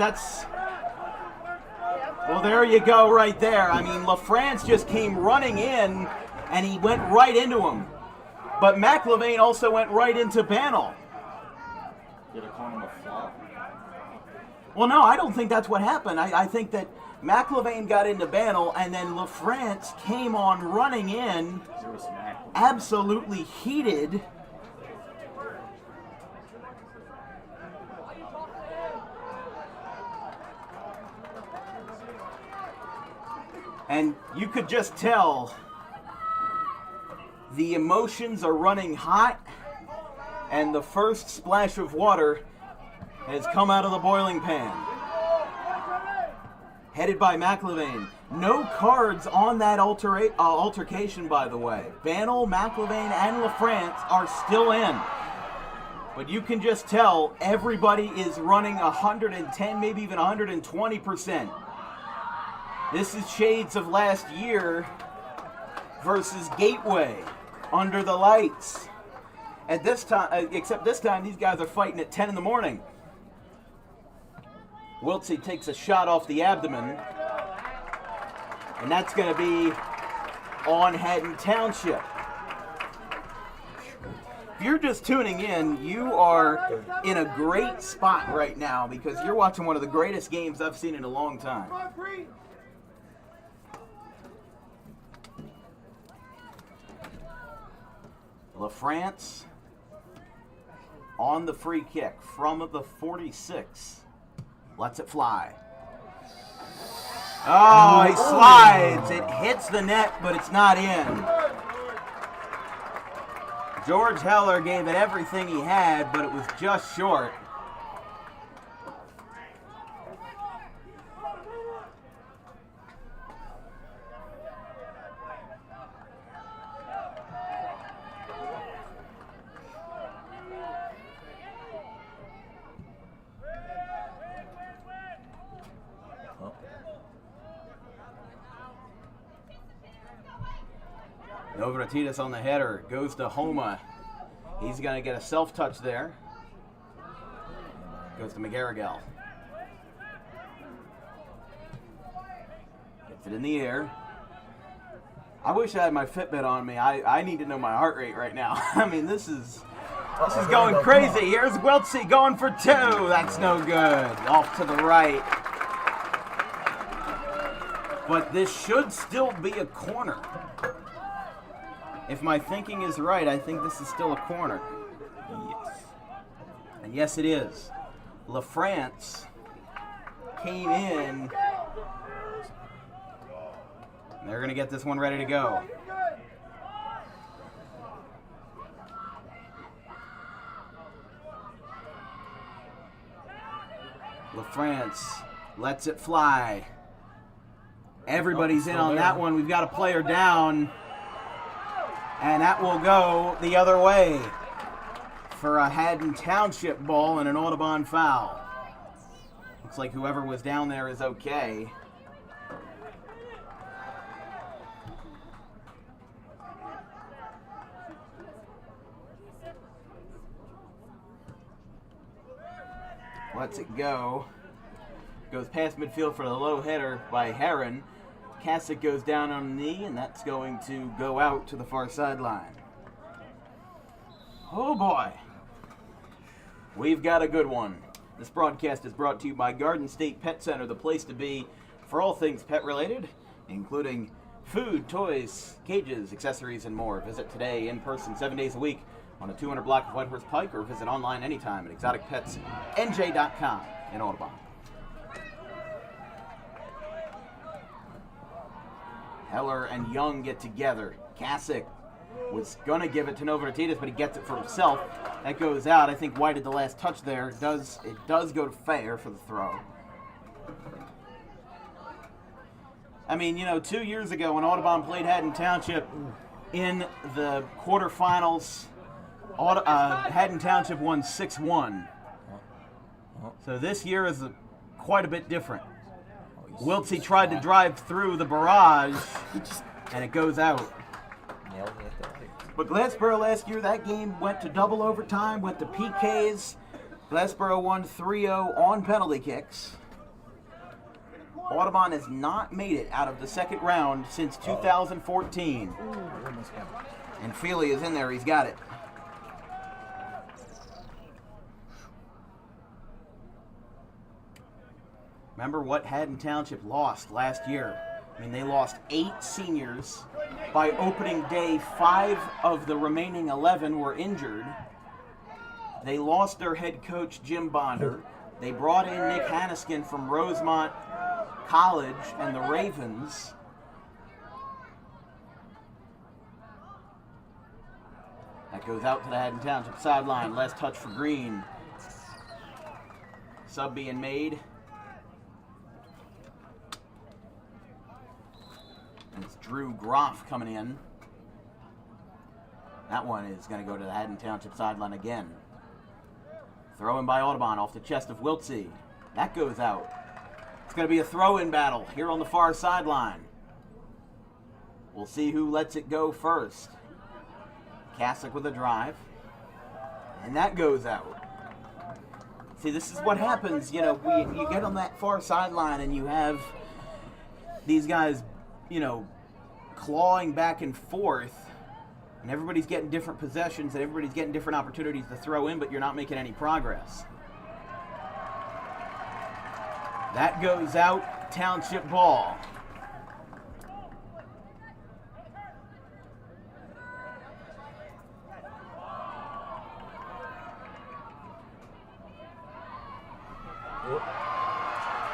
Well, there you go right there. I mean, LaFrance just came running in, and he went right into him. But McLevain also went right into Bannell. Did I call him a flop? Well, no, I don't think that's what happened. I think that McLevain got into Bannell, and then LaFrance came on running in, absolutely heated. And you could just tell the emotions are running hot, and the first splash of water has come out of the boiling pan. Headed by McLevain. No cards on that altercation, by the way. Bannell, McLevain, and LaFrance are still in. But you can just tell everybody is running 110, maybe even 120%. This is shades of last year versus Gateway under the lights. At this time, except this time, these guys are fighting at 10 in the morning. Wiltsey takes a shot off the abdomen, and that's going to be on Haddon Township. If you're just tuning in, you are in a great spot right now because you're watching one of the greatest games I've seen in a long time. LaFrance on the free kick from the 46. Lets it fly. Oh, he slides. It hits the net, but it's not in. George Heller gave it everything he had, but it was just short. Novratides on the header, goes to Homa. He's going to get a self-touch there. Goes to McGarrigle. Gets it in the air. I wish I had my Fitbit on me. I need to know my heart rate right now. I mean, this is going crazy. Here's Wiltsey going for two. That's no good. Off to the right. But this should still be a corner. If my thinking is right, I think this is still a corner. Yes. And yes, it is. LaFrance came in. And they're going to get this one ready to go. LaFrance lets it fly. Everybody's in on that one. We've got a player down. And that will go the other way for a Haddon Township ball and an Audubon foul. Looks like whoever was down there is okay. Lets it go. Goes past midfield for the low header by Haddon. Kasich goes down on a knee, and that's going to go out to the far sideline. Oh boy. We've got a good one. This broadcast is brought to you by Garden State Pet Center, the place to be for all things pet related, including food, toys, cages, accessories, and more. Visit today in person 7 days a week on a 200 block of Whitehorse Pike, or visit online anytime at exoticpetsnj.com in Audubon. Heller and Young get together. Kasich was going to give it to Novratides, but he gets it for himself. That goes out. I think White had the last touch there. It does go to Fair for the throw. I mean, 2 years ago when Audubon played Haddon Township in the quarterfinals, Haddon Township won 6-1. So this year is quite a bit different. Wiltsey tried to drive through the barrage, and it goes out. Nailed it there. But Glassboro last year, that game went to double overtime, went to PKs. Glassboro won 3-0 on penalty kicks. Audubon has not made it out of the second round since 2014. And Feely is in there, he's got it. Remember what Haddon Township lost last year? I mean, they lost 8 seniors. By opening day, 5 of the remaining 11 were injured. They lost their head coach, Jim Bonder. They brought in Nick Hanniskin from Rosemont College and the Ravens. That goes out to the Haddon Township sideline. Last touch for Green. Sub being made. And it's Drew Groff coming in. That one is going to go to the Haddon Township sideline again. Throw in by Audubon off the chest of Wiltsey. That goes out. It's going to be a throw-in battle here on the far sideline. We'll see who lets it go first. Kasich with a drive. And that goes out. See, this is what happens. You know, you get on that far sideline and you have these guys, you know, clawing back and forth. And everybody's getting different possessions and everybody's getting different opportunities to throw in, but you're not making any progress. That goes out, Township ball.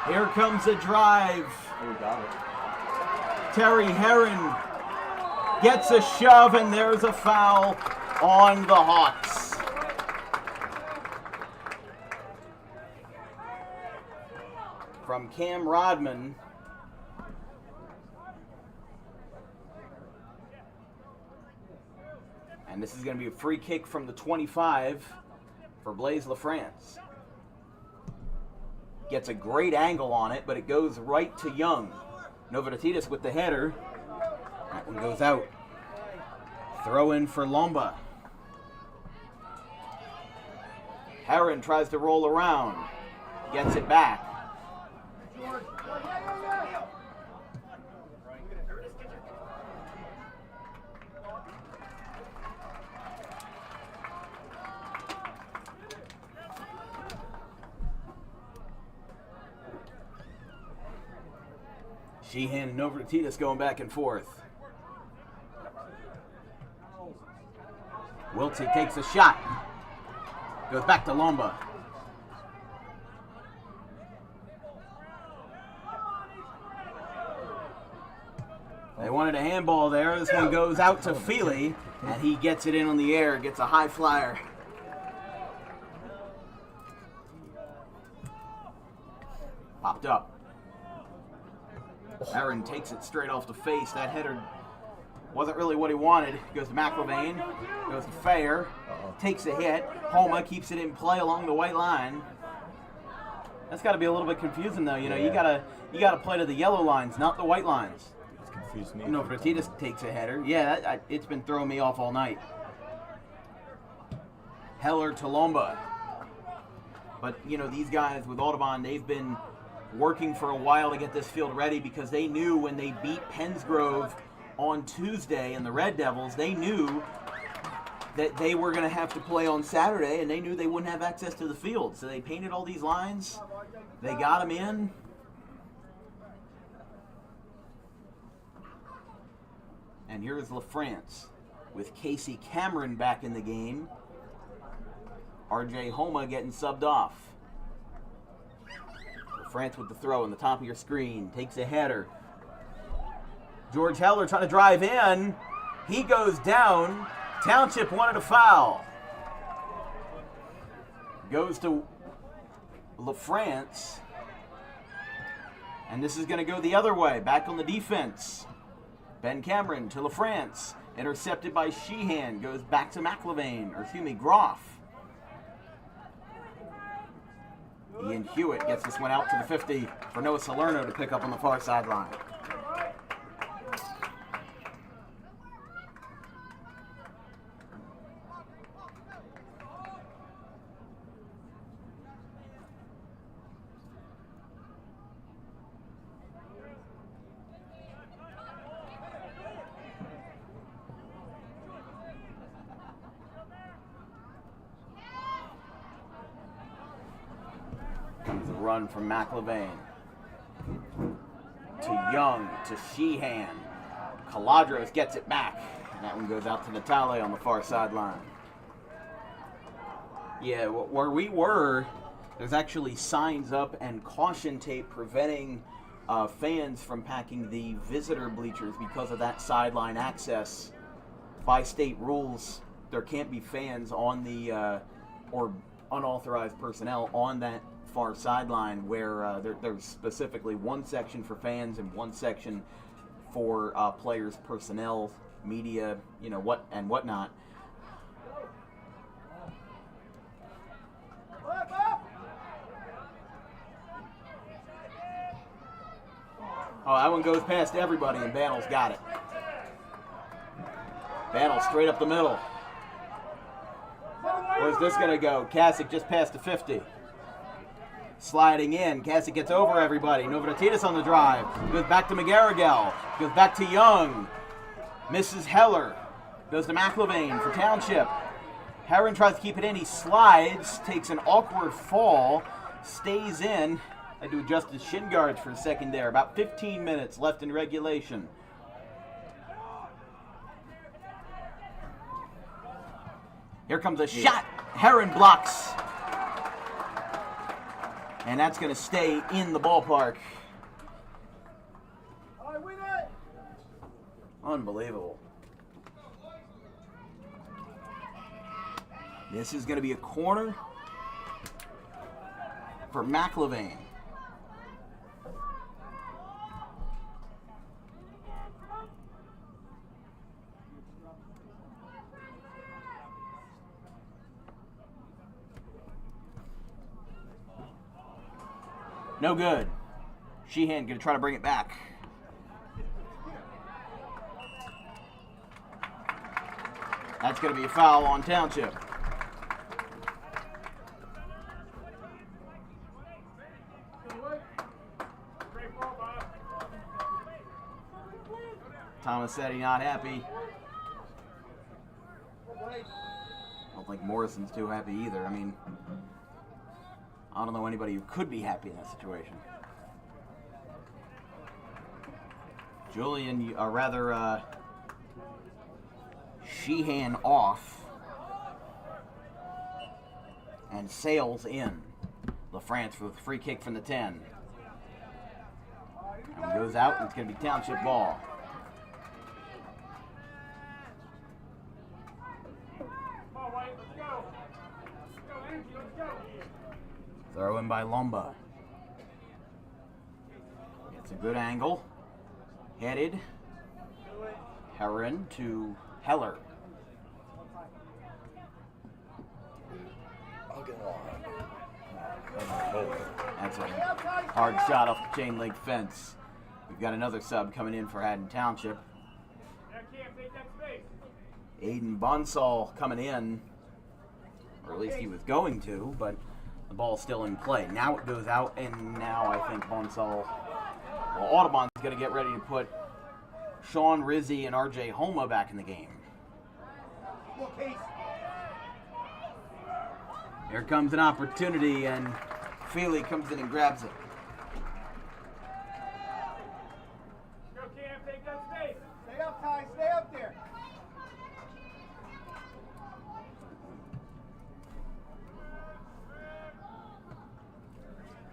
Here comes a drive. Oh, we got it. Terry Herron gets a shove, and there's a foul on the Hawks. From Cam Rodman. And this is going to be a free kick from the 25 for Blaise LaFrance. Gets a great angle on it, but it goes right to Young. Novotatitis with the header. That one goes out. Throw in for Lomba. Herron tries to roll around. Gets it back. Sheehan and Novotatitis going back and forth. Wiltsey takes a shot. Goes back to Lomba. They wanted a handball there. This one goes out to Feely, and he gets it in on the air, gets a high flyer. Popped up. Aaron takes it straight off the face. That header wasn't really what he wanted. Goes to McIlvain, goes to Fair, takes a hit. Homa keeps it in play along the white line. That's got to be a little bit confusing, though. You know, you gotta play to the yellow lines, not the white lines. It's confused me. No, Fertitas takes a header. Yeah, it's been throwing me off all night. Heller to Lomba. But, you know, these guys with Audubon, they've been working for a while to get this field ready because they knew when they beat Pennsgrove on Tuesday and the Red Devils, they knew that they were going to have to play on Saturday, and they knew they wouldn't have access to the field. So they painted all these lines. They got them in. And here's LaFrance with Casey Cameron back in the game. RJ Homa getting subbed off. France with the throw on the top of your screen. Takes a header. George Heller trying to drive in. He goes down. Township wanted a foul. Goes to LaFrance. And this is going to go the other way. Back on the defense. Ben Cameron to LaFrance. Intercepted by Sheehan. Goes back to Groff. Ian Hewitt gets this one out to the 50 for Noah Salerno to pick up on the far sideline. Comes a run from McLevain to Young to Sheehan. Caladros gets it back, and that one goes out to Natale on the far sideline. Yeah, where we were, there's actually signs up and caution tape preventing fans from packing the visitor bleachers because of that sideline access. By state rules, there can't be fans on the or unauthorized personnel on that far sideline, where there's specifically one section for fans and one section for players, personnel, media, whatnot. Oh, that one goes past everybody, and Bannell's got it. Bannell straight up the middle. Where's this going to go? Kasich just past the 50. Sliding in. Kasich gets over everybody. Novratidis on the drive. Goes back to McGarrigle. Goes back to Young. Misses Heller. Goes to McLevain for Township. Herron tries to keep it in. He slides. Takes an awkward fall. Stays in. Had to adjust his shin guards for a second there. About 15 minutes left in regulation. Here comes a shot. Herron blocks. And that's going to stay in the ballpark. Unbelievable. This is going to be a corner for McLevain. No good. Sheehan going to try to bring it back. That's going to be a foul on Township. Thomas said he's not happy. I don't think Morrison's too happy either. I mean, I don't know anybody who could be happy in that situation. Julian, or rather, Sheehan off. And Sales in. LaFrance with a free kick from the 10. And goes out, and it's going to be Township ball. Throw in by Lomba. It's a good angle. Headed. Herron to Heller. That's a hard shot off the chain link fence. We've got another sub coming in for Haddon Township. Aiden Bonsall coming in, or at least he was going to, but the ball's still in play. Now it goes out, and now I think Bonsall, Audubon's going to get ready to put Sean Rizzi and RJ Homa back in the game. Here comes an opportunity, and Feely comes in and grabs it. Go, Cam, take that space. Stay up, Ty, stay up there.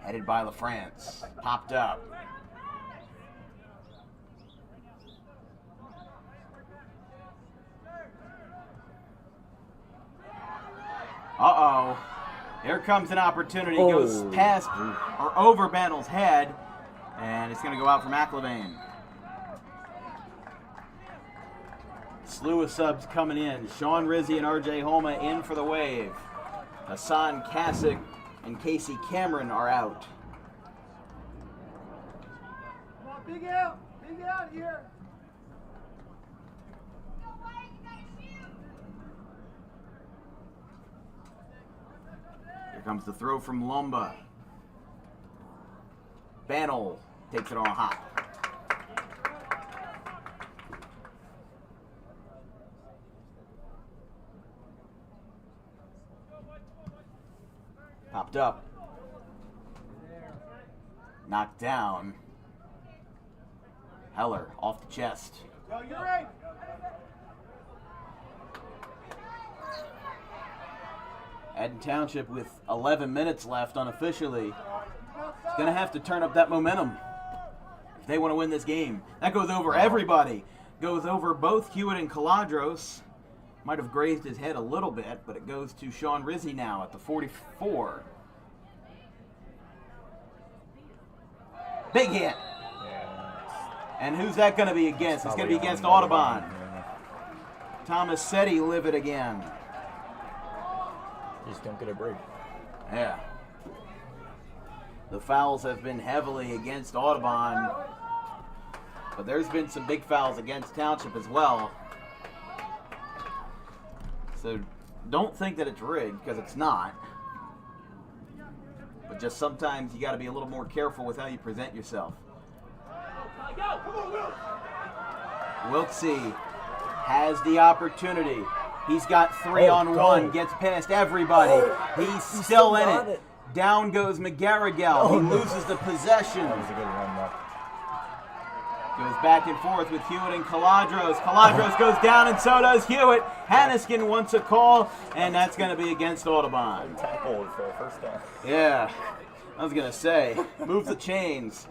Headed by LaFrance. Popped up. Uh-oh. Here comes an opportunity. Goes past or over Bannell's head. And it's going to go out for McLevain. Slew of subs coming in. Sean Rizzi and RJ Homa in for the Wave. Hassan Kasich and Casey Cameron are out. Come on, big out here. Here comes the throw from Lumba. Bannell takes it on a hop. Popped up. Knocked down. Heller off the chest. Go, you're right. Haddon Township with 11 minutes left unofficially. It's going to have to turn up that momentum if they want to win this game. That goes over everybody. Goes over both Hewitt and Caladros. Might have grazed his head a little bit, but it goes to Sean Rizzi now at the 44. Big hit. And who's that going to be against? It's going to be against Audubon. Thomas Setti livid again. Just don't get a break. Yeah. The fouls have been heavily against Audubon, but there's been some big fouls against Township as well. So don't think that it's rigged, because it's not. But just sometimes you got to be a little more careful with how you present yourself. Wilkins has the opportunity. He's got 3-on-1, gets past everybody. He's still in it. Down goes McGarrigle. He loses the possession. That was a good run, though. Goes back and forth with Hewitt and Caladros. Caladros goes down, and so does Hewitt. Hanniskin wants a call, and that's going to be against Audubon. Tackle for a first down. Yeah, I was going to say, move the chains.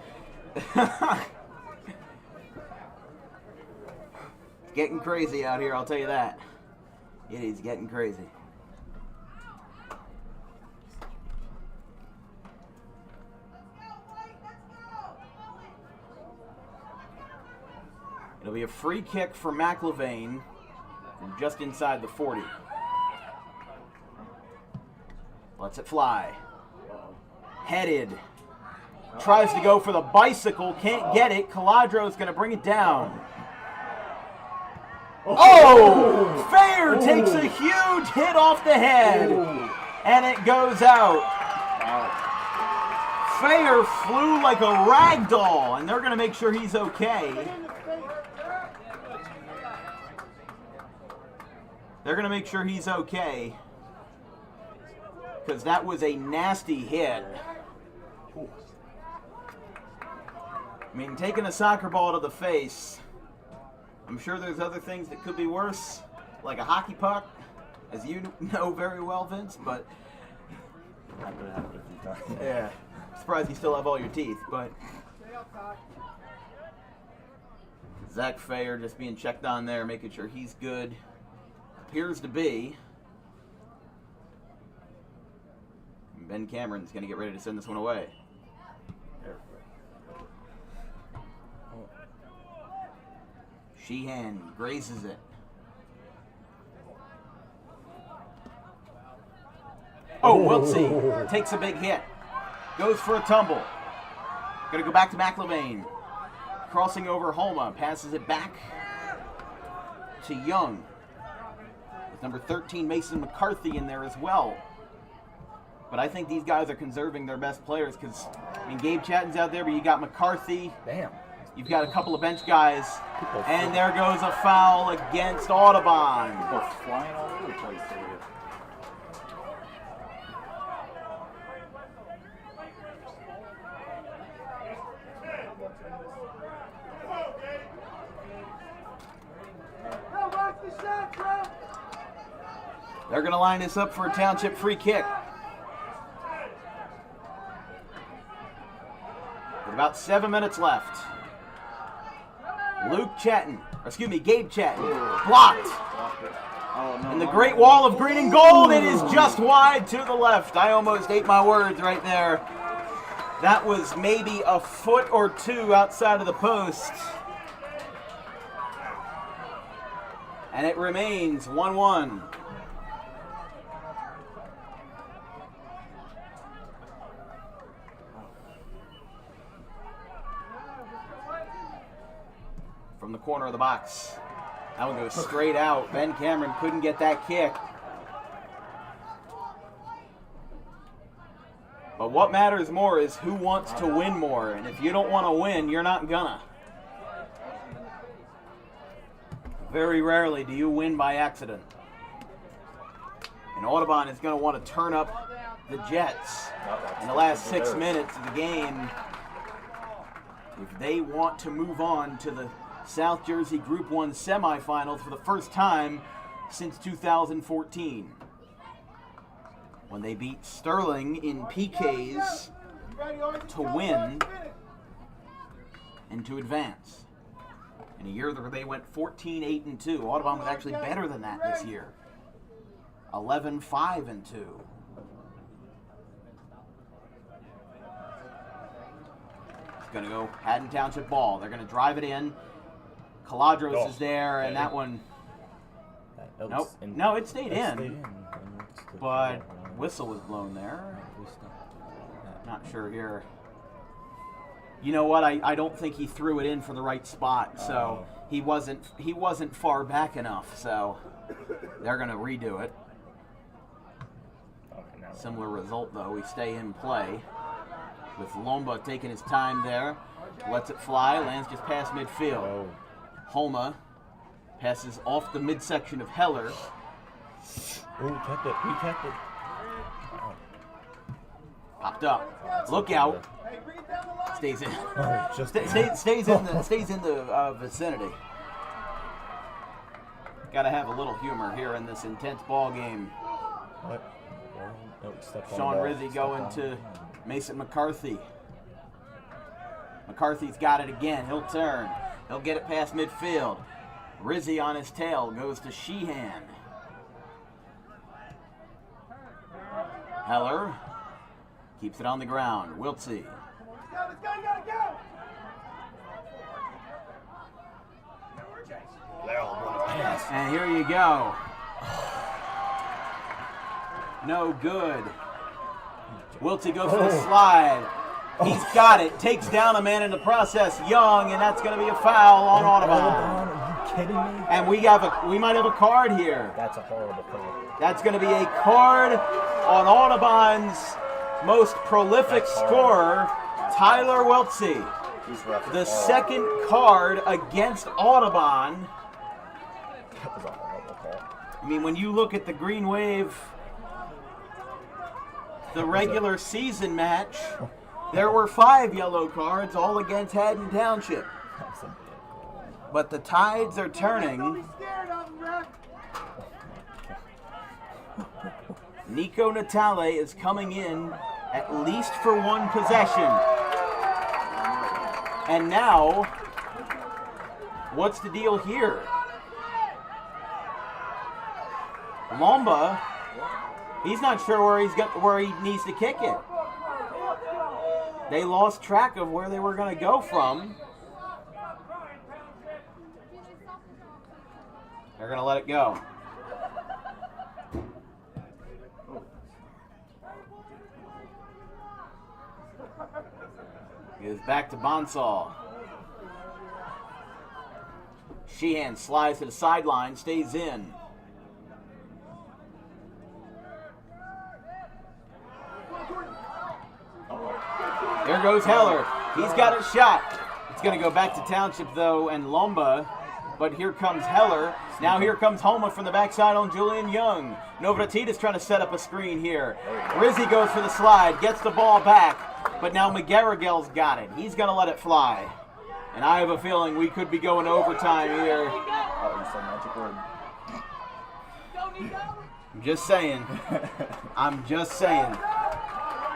Getting crazy out here, I'll tell you that. It is getting crazy. It'll be a free kick for McIlvain from just inside the 40. Lets it fly. Headed. Tries to go for the bicycle. Can't get it. Caladro's going to bring it down. Oh! Fair takes a huge hit off the head. And it goes out. Fair flew like a rag doll, and they're going to make sure he's okay. They're going to make sure he's okay, because that was a nasty hit. I mean, taking a soccer ball to the face, I'm sure there's other things that could be worse, like a hockey puck, as you know very well, Vince, but Not gonna happen a few times. yeah, surprised you still have all your teeth, but Zach Fayer just being checked on there, making sure he's good. Appears to be. And Ben Cameron's going to get ready to send this one away. Sheehan grazes it. Oh, Wiltsey takes a big hit. Goes for a tumble. Going to go back to McIlvain. Crossing over Homa. Passes it back to Young. Number 13, Mason McCarthy, in there as well. But I think these guys are conserving their best players because, I mean, Gabe Chatton's out there, but you got McCarthy. Damn. You've got a couple of bench guys. And there goes a foul against Audubon. People flying all over the place over here. They're going to line this up for a Township free kick. With about 7 minutes left. Gabe Chatton, blocked. And the Great Wall of Green and Gold, it is just wide to the left. I almost ate my words right there. That was maybe a foot or two outside of the post. And it remains 1-1. From the corner of the box. That one goes straight out. Ben Cameron couldn't get that kick. But what matters more is who wants to win more. And if you don't want to win, you're not gonna. Very rarely do you win by accident. And Audubon is going to want to turn up the Jets in the last 6 minutes of the game if they want to move on to the South Jersey Group 1 semifinals for the first time since 2014, when they beat Sterling in PKs to win and to advance. In a year where they went 14-8-2. Audubon was actually better than that this year. 11-5-2. It's going to go Haddon Township ball. They're going to drive it in. Caladros is there, and that one... Nope. No, it stayed in. But whistle was blown there. Not sure here. You know what? I don't think he threw it in for the right spot, so he wasn't far back enough. So they're going to redo it. Similar result though. We stay in play with Lomba taking his time there. Lets it fly. Lands just past midfield. Homa passes off the midsection of Heller. Ooh, kept it. He kept it. Popped up. Look out. Stays in. Stays in the vicinity. Got to have a little humor here in this intense ball game. What? Sean Rizzi going to Mason McCarthy. McCarthy's got it again. He'll turn. He'll get it past midfield. Rizzi on his tail goes to Sheehan. Heller keeps it on the ground. Wiltsey. And here you go. No good. Wiltsey goes for the slide. He's got it. Takes down a man in the process. Young, and that's going to be a foul on Audubon. Are you kidding me? And we might have a card here. That's a horrible call. That's going to be a card on Audubon's most prolific scorer, Tyler Wiltsey. The second card against Audubon. That was a horrible call. I mean, when you look at the Green Wave, the regular season match, there were 5 yellow cards, all against Haddon Township. But the tides are turning. Nico Natale is coming in at least for one possession. And now, what's the deal here? Lomba, he's not sure where he needs to kick it. They lost track of where they were going to go from. They're going to let it go. Goes back to Bonsall. Sheehan slides to the sideline, stays in. There goes Heller. He's got a shot. It's going to go back to Township, though, and Lomba. But here comes Heller. Now here comes Homa from the backside on Julian Young. Navratilidis trying to set up a screen here. Rizzi goes for the slide, gets the ball back. But now McGarrigel's got it. He's going to let it fly. And I have a feeling we could be going to overtime here. I'm just saying. I'm just saying.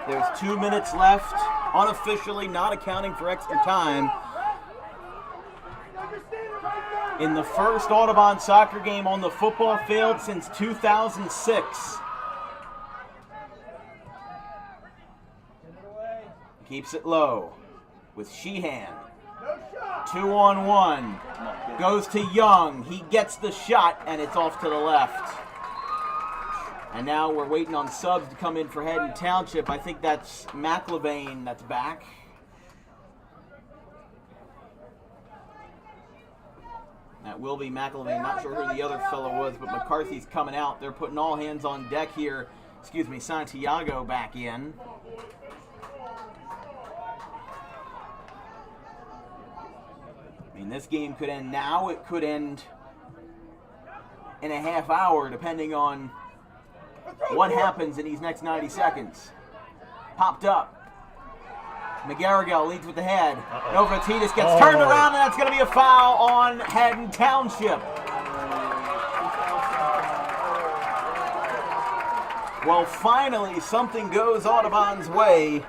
There's 2 minutes left, unofficially, not accounting for extra time. In the first Audubon soccer game on the football field since 2006. Keeps it low with Sheehan. 2-on-1. Goes to Young. He gets the shot, and it's off to the left. And now we're waiting on subs to come in for Haddon Township. I think that's McLevain that's back. That will be McLevain. Not sure who the other fellow was, but McCarthy's coming out. They're putting all hands on deck here. Excuse me, Santiago back in. I mean, this game could end now. It could end in a half hour, depending on what happens in these next 90 seconds. Popped up. McGarrigle leads with the head. Novratides gets turned around, and that's going to be a foul on Haddon Township. Well, finally, something goes Audubon's way.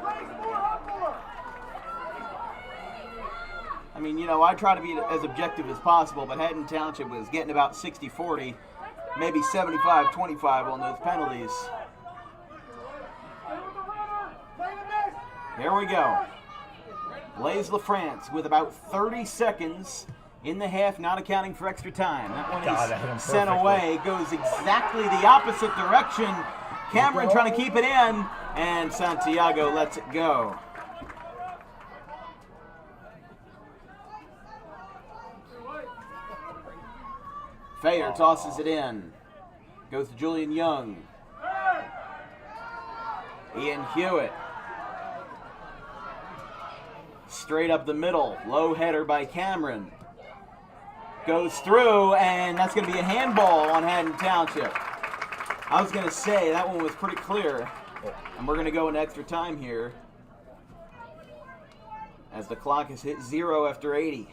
I mean, you know, I try to be as objective as possible, but Haddon Township was getting about 60-40, maybe 75-25 on those penalties. Here we go. Blaise LaFrance with about 30 seconds in the half, not accounting for extra time. That one is sent away, goes exactly the opposite direction. Cameron trying to keep it in, and Santiago lets it go. Fayer tosses it in. Goes to Julian Young. Ian Hewitt. Straight up the middle. Low header by Cameron. Goes through, and that's going to be a handball on Haddon Township. I was going to say, that one was pretty clear. And we're going to go into extra time here, as the clock has hit 0 after 80.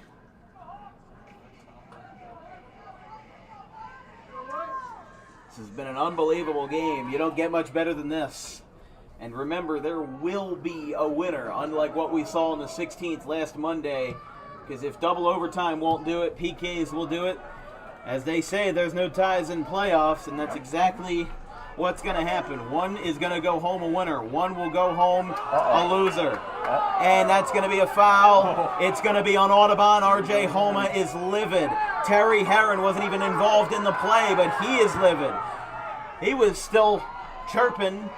This has been an unbelievable game. You don't get much better than this. And remember, there will be a winner, unlike what we saw on the 16th last Monday. Because if double overtime won't do it, PKs will do it. As they say, there's no ties in playoffs, and that's exactly what's going to happen. One is going to go home a winner. One will go home a loser. And that's going to be a foul. It's going to be on Audubon. RJ Homa is livid. Terry Herron wasn't even involved in the play, but he is livid. He was still chirping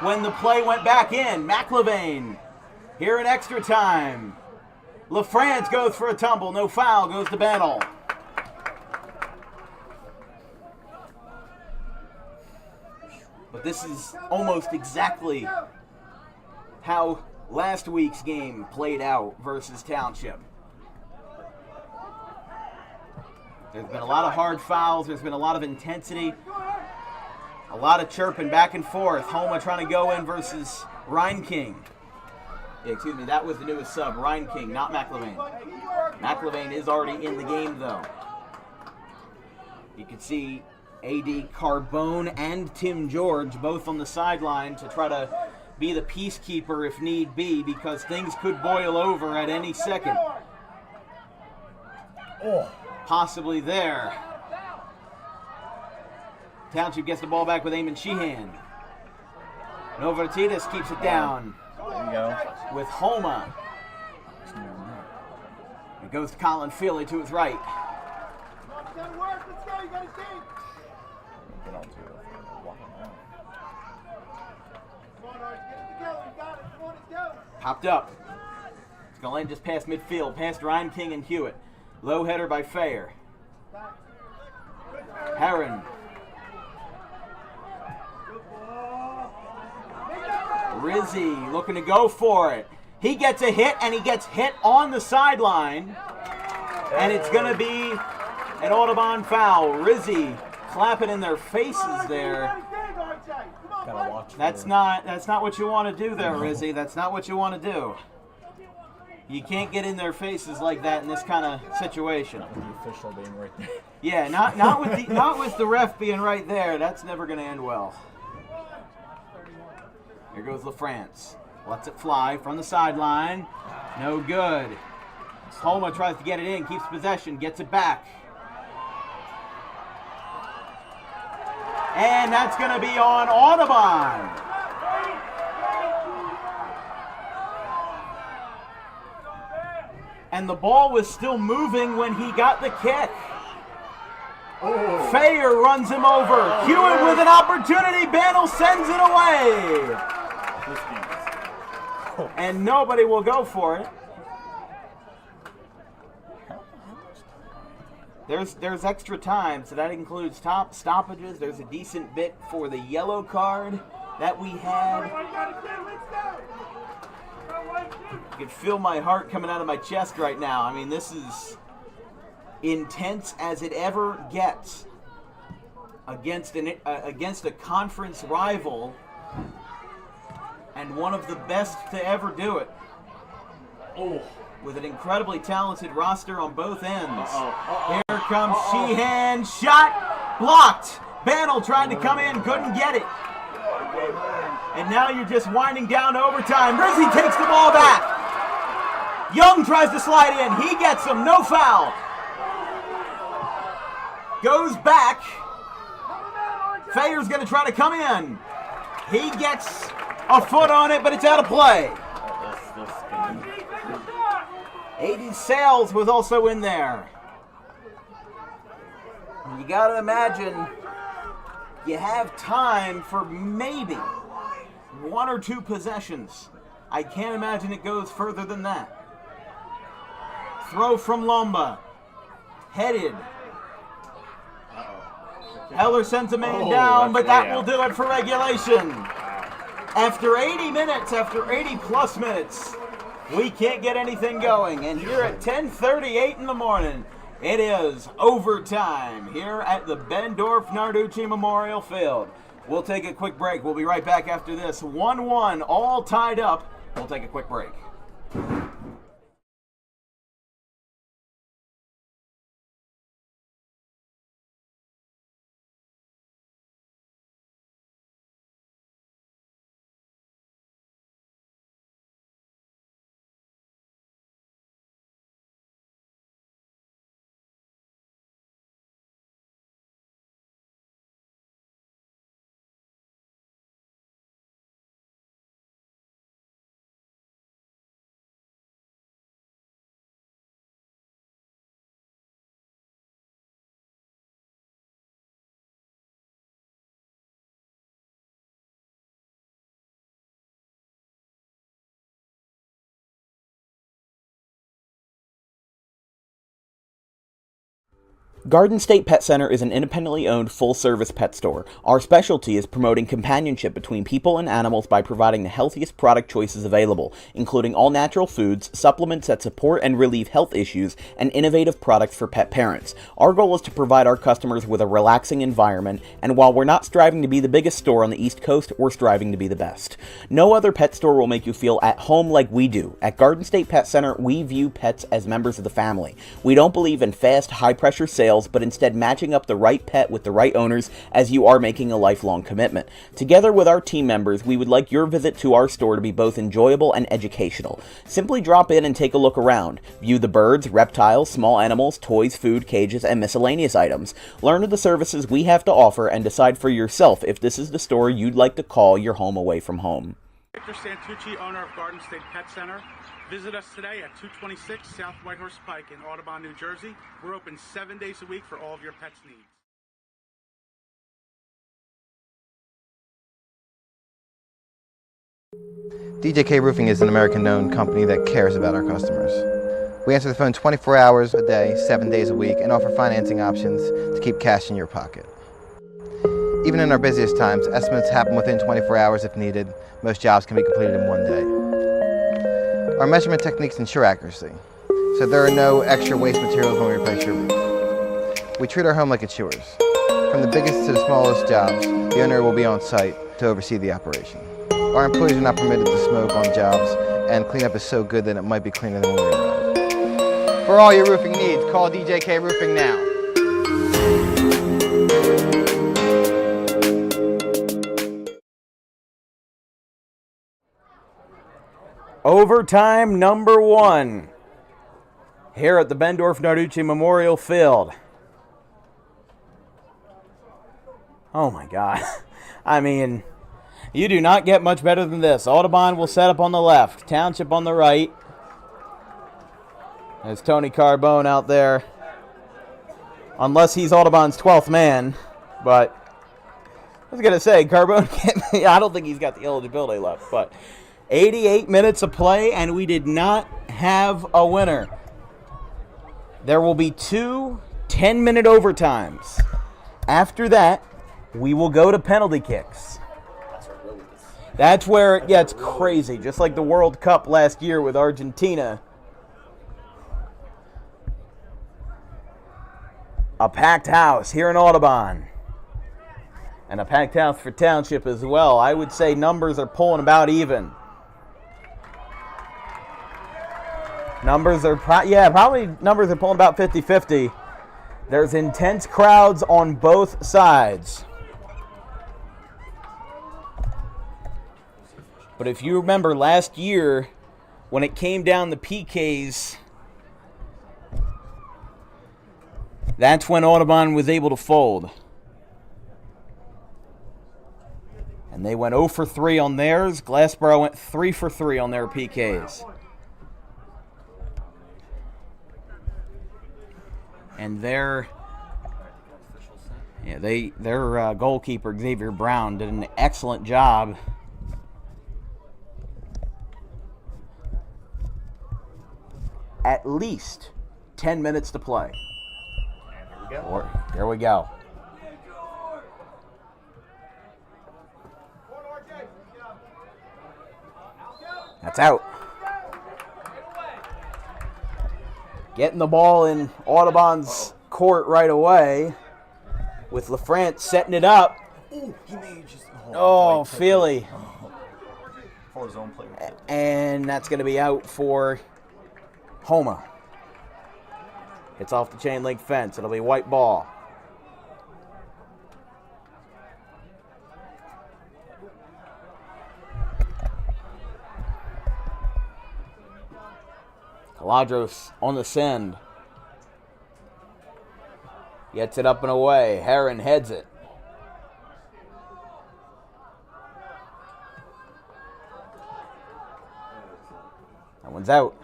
when the play went back in. McLevain here in extra time. LaFrance goes for a tumble. No foul. Goes to Bennell. But this is almost exactly how last week's game played out versus Township. There's been a lot of hard fouls. There's been a lot of intensity. A lot of chirping back and forth. Homa trying to go in versus Ryan King. Yeah, excuse me, that was the newest sub. Ryan King, not McLevain. McLevain is already in the game, though. You can see A.D. Carbone and Tim George both on the sideline to try to be the peacekeeper if need be, because things could boil over at any second. Possibly there. Township gets the ball back with Eamon Sheehan. Novratides keeps it down. There you go. With Homa. It goes to Colin Feely to his right. Get on to it. Popped up. It's going to land just past midfield, past Ryan King and Hewitt. Low header by Fayer. Herron. Rizzi looking to go for it. He gets a hit, and he gets hit on the sideline. And it's going to be an Audubon foul. Rizzi clapping in their faces there. That's not what you want to do there, Rizzi. That's not what you want to do. You can't get in their faces like that in this kind of situation. Not with the official being right there. Yeah, not with the ref being right there. That's never going to end well. Here goes LaFrance. Lets it fly from the sideline. No good. Homa tries to get it in, keeps possession, gets it back. And that's going to be on Audubon. And the ball was still moving when he got the kick. Fayer runs him over. Hewitt with an opportunity. Bantle sends it away. And nobody will go for it. There's extra time, so that includes stoppages. There's a decent bit for the yellow card that we had. You can feel my heart coming out of my chest right now. I mean, this is intense as it ever gets against a conference rival and one of the best to ever do it. With an incredibly talented roster on both ends. Here comes Sheehan, shot blocked. Bantle tried to come in, couldn't get it. And now you're just winding down overtime. Rizzi takes the ball back. Young tries to slide in, he gets him, no foul. Goes back. Fayer's gonna try to come in. He gets a foot on it, but it's out of play. Aiden Sales was also in there. You gotta imagine you have time for maybe 1 or 2 possessions. I can't imagine it goes further than that. Throw from Lomba. Headed. Heller sends a man down, but that will do it for regulation. After 80 minutes, after 80 plus minutes, we can't get anything going. And here at 10:38 in the morning, it is overtime here at the Bendorf-Narducci Memorial Field. We'll take a quick break. We'll be right back after this. 1-1, all tied up. We'll take a quick break. Garden State Pet Center is an independently owned full-service pet store. Our specialty is promoting companionship between people and animals by providing the healthiest product choices available, including all-natural foods, supplements that support and relieve health issues, and innovative products for pet parents. Our goal is to provide our customers with a relaxing environment, and while we're not striving to be the biggest store on the East Coast, we're striving to be the best. No other pet store will make you feel at home like we do. At Garden State Pet Center, we view pets as members of the family. We don't believe in fast, high-pressure sales, but instead matching up the right pet with the right owners, as you are making a lifelong commitment. Together with our team members, we would like your visit to our store to be both enjoyable and educational. Simply drop in and take a look around. View the birds, reptiles, small animals, toys, food, cages, and miscellaneous items. Learn of the services we have to offer and decide for yourself if this is the store you'd like to call your home away from home. Victor Santucci, owner of Garden State Pet Center. Visit us today at 226 South Whitehorse Pike in Audubon, New Jersey. We're open 7 days a week for all of your pets' needs. DJK Roofing is an American-known company that cares about our customers. We answer the phone 24 hours a day, 7 days a week, and offer financing options to keep cash in your pocket. Even in our busiest times, estimates happen within 24 hours if needed. Most jobs can be completed in 1 day. Our measurement techniques ensure accuracy, so there are no extra waste materials when we replace your roof. We treat our home like it's yours. From the biggest to the smallest jobs, the owner will be on site to oversee the operation. Our employees are not permitted to smoke on jobs, and cleanup is so good that it might be cleaner than when we arrive. For all your roofing needs, call DJK Roofing now. Overtime number 1 here at the Bendorf-Narducci Memorial Field. Oh my God. I mean, you do not get much better than this. Audubon will set up on the left, Township on the right. There's Tony Carbone out there. Unless he's Audubon's 12th man. But I was going to say, Carbone can't, I don't think he's got the eligibility left. But 88 minutes of play, and we did not have a winner. There will be 2 10-minute overtimes. After that, we will go to penalty kicks. That's where it gets crazy, just like the World Cup last year with Argentina. A packed house here in Audubon. And a packed house for Township as well. I would say numbers are pulling about even. Numbers are probably numbers are pulling about 50-50. There's intense crowds on both sides. But if you remember last year, when it came down the PKs, that's when Audubon was able to fold. And they went 0 for 3 on theirs. Glassboro went 3 for 3 on their PKs. And their goalkeeper, Xavier Brown, did an excellent job. At least 10 minutes to play. And here we go. Here we go. That's out. Getting the ball in Audubon's court right away with LaFrance setting it up. Ooh, he may just. Oh, Feely. For his own player. And that's going to be out for Homa. It's off the chain link fence. It'll be white ball. Caladros on the send. Gets it up and away. Heron heads it. That one's out.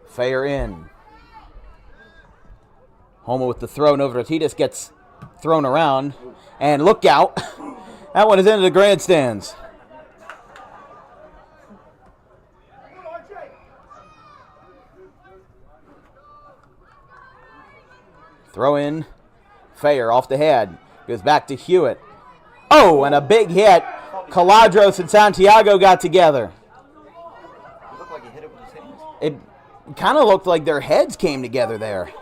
Fair in. Homa with the throw. Novratitis gets thrown around. And look out. That one is into the grandstands. Throw in. Fair off the head. Goes back to Hewitt. Oh, and a big hit. Caladros and Santiago got together. It looked like he hit it with his hands. It kind of looked like their heads came together there.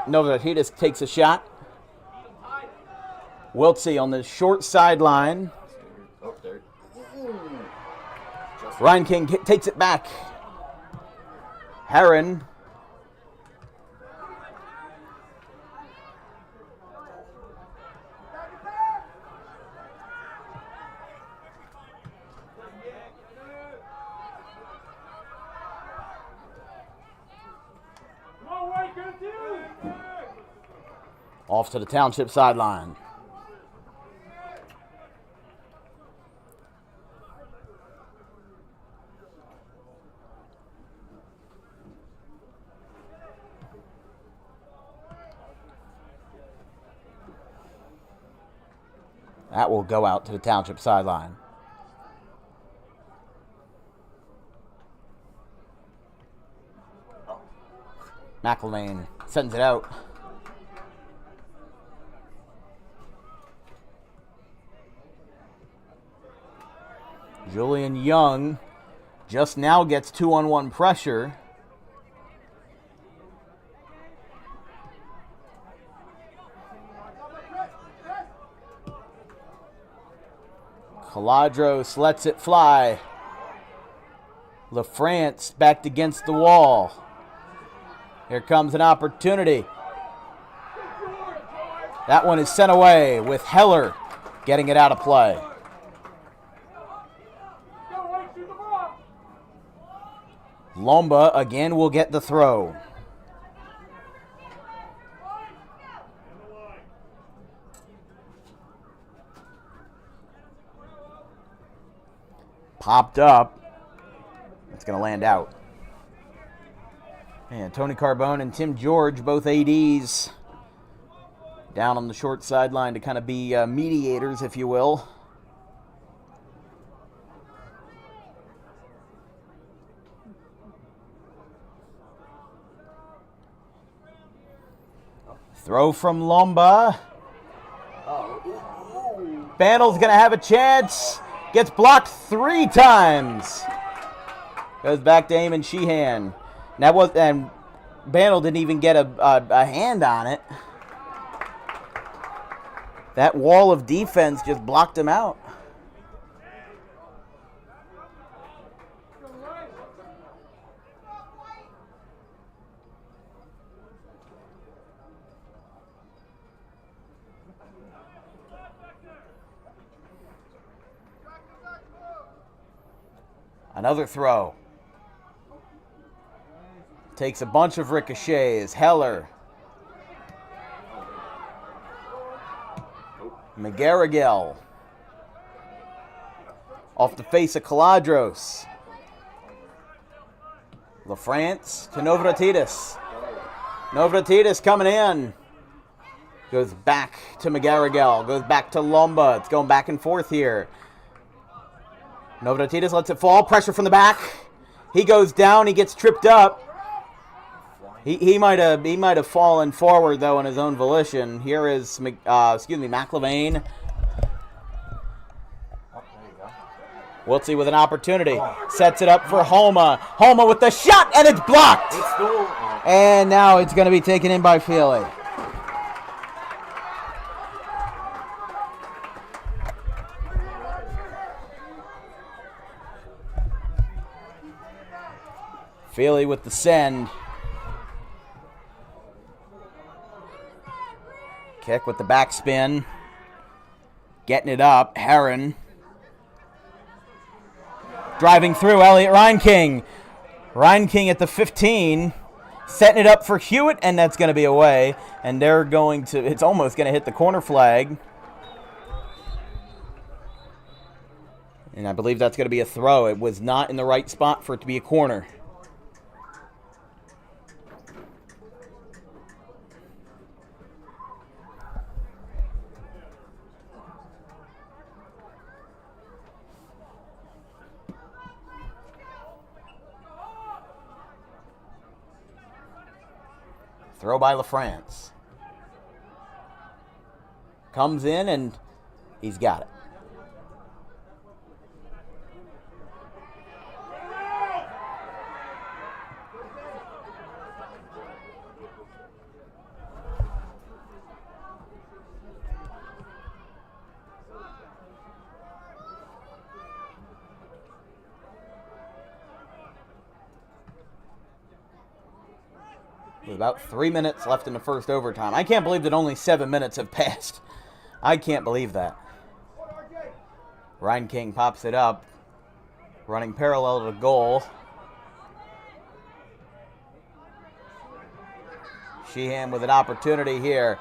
Novratitis takes a shot. Wiltsey on the short sideline. Oh, there. Ryan King takes it back. Heron. Off to the Township sideline. That will go out to the Township sideline. McElvain sends it out. Julian Young just now gets 2-on-1 pressure. Caladros lets it fly. LaFrance backed against the wall. Here comes an opportunity. That one is sent away with Heller getting it out of play. Lomba again will get the throw. Popped up. It's going to land out. And Tony Carbone and Tim George, both ADs, down on the short sideline to kind of be mediators, if you will. Throw from Lomba. Bandle's going to have a chance. Gets blocked 3 times. Goes back to Eamon Sheehan. And Bandle didn't even get a hand on it. That wall of defense just blocked him out. Another throw. Takes a bunch of ricochets. Heller. McGarrigle. Off the face of Caladros. LaFrance to Navratidis. Navratidis coming in. Goes back to McGarrigle. Goes back to Lomba. It's going back and forth here. Navratidis lets it fall. Pressure from the back. He goes down. He gets tripped up. He might have fallen forward though on his own volition. Here is McLevain. Wiltsey with an opportunity. Sets it up for Homa. Homa with the shot, and it's blocked. And now it's going to be taken in by Feely. Feely with the send. Kick with the backspin. Getting it up. Heron. Driving through. Elliot Reinking. Reinking at the 15. Setting it up for Hewitt, and that's going to be away. And they're going to, it's almost going to hit the corner flag. And I believe that's going to be a throw. It was not in the right spot for it to be a corner. Throw by LaFrance. Comes in and he's got it. With about 3 minutes left in the first overtime. I can't believe that only 7 minutes have passed. I can't believe that. Ryan King pops it up. Running parallel to goal. Sheehan with an opportunity here.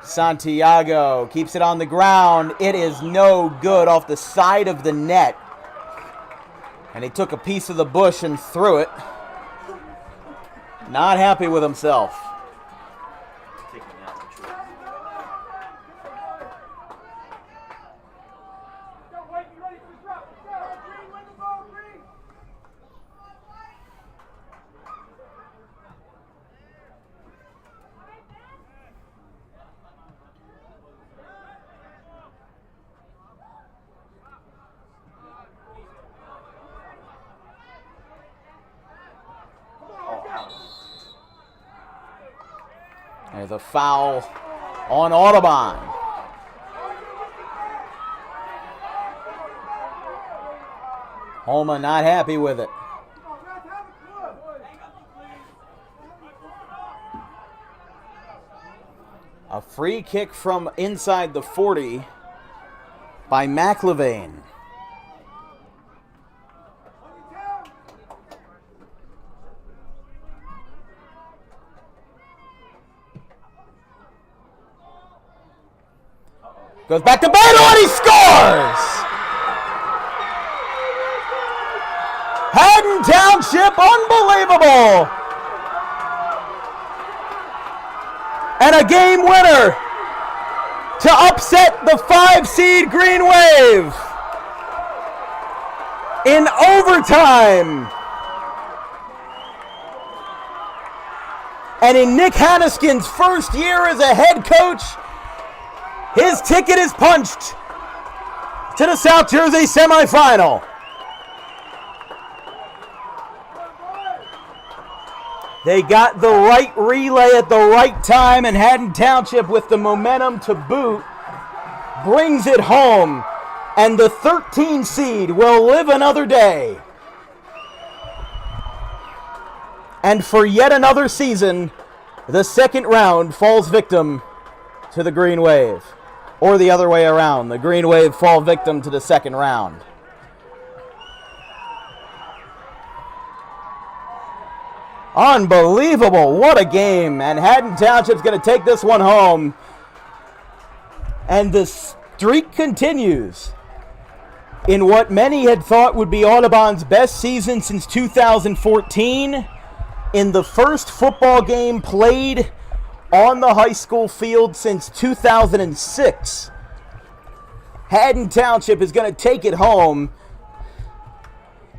Santiago keeps it on the ground. It is no good, off the side of the net. And he took a piece of the bush and threw it. Not happy with himself. There's a foul on Audubon. Homa not happy with it. A free kick from inside the 40 by McLevain. Goes back to Bandle and he scores! Haddon Township, unbelievable! And a game winner to upset the 5-seed Green Wave in overtime. And in Nick Hanniskin's first year as a head coach, his ticket is punched to the South Jersey semifinal. They got the right relay at the right time, and Haddon Township, with the momentum to boot, brings it home, and the 13 seed will live another day. And for yet another season, the second round falls victim to the Green Wave. Or the other way around, the Green Wave fall victim to the second round. Unbelievable, what a game. And Haddon Township's going to take this one home. And the streak continues in what many had thought would be Audubon's best season since 2014. In the first football game played on the high school field since 2006. Haddon Township is going to take it home,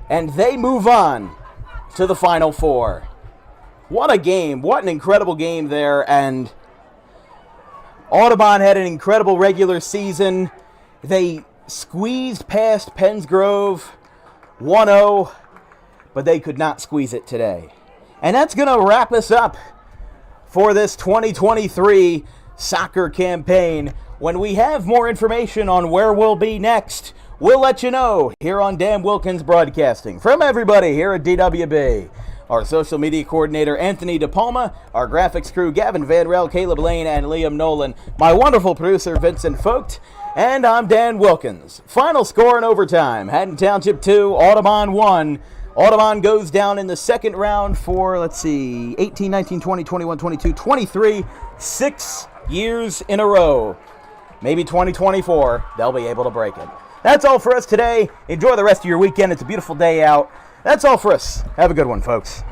and they move on to the Final Four. What a game. What an incredible game there. And Audubon had an incredible regular season. They squeezed past Pennsgrove 1-0, but they could not squeeze it today. And that's going to wrap us up for this 2023 soccer campaign. When we have more information on where we'll be next, we'll let you know here on Dan Wilkins Broadcasting. From everybody here at DWB, our social media coordinator, Anthony DePalma, our graphics crew, Gavin Van Rel, Caleb Lane, and Liam Nolan, my wonderful producer, Vincent Vogt, and I'm Dan Wilkins. Final score in overtime, Haddon Township 2, Audubon 1. Audubon goes down in the second round for, 18, 19, 20, 21, 22, 23, 6 years in a row. Maybe 2024, they'll be able to break it. That's all for us today. Enjoy the rest of your weekend. It's a beautiful day out. That's all for us. Have a good one, folks.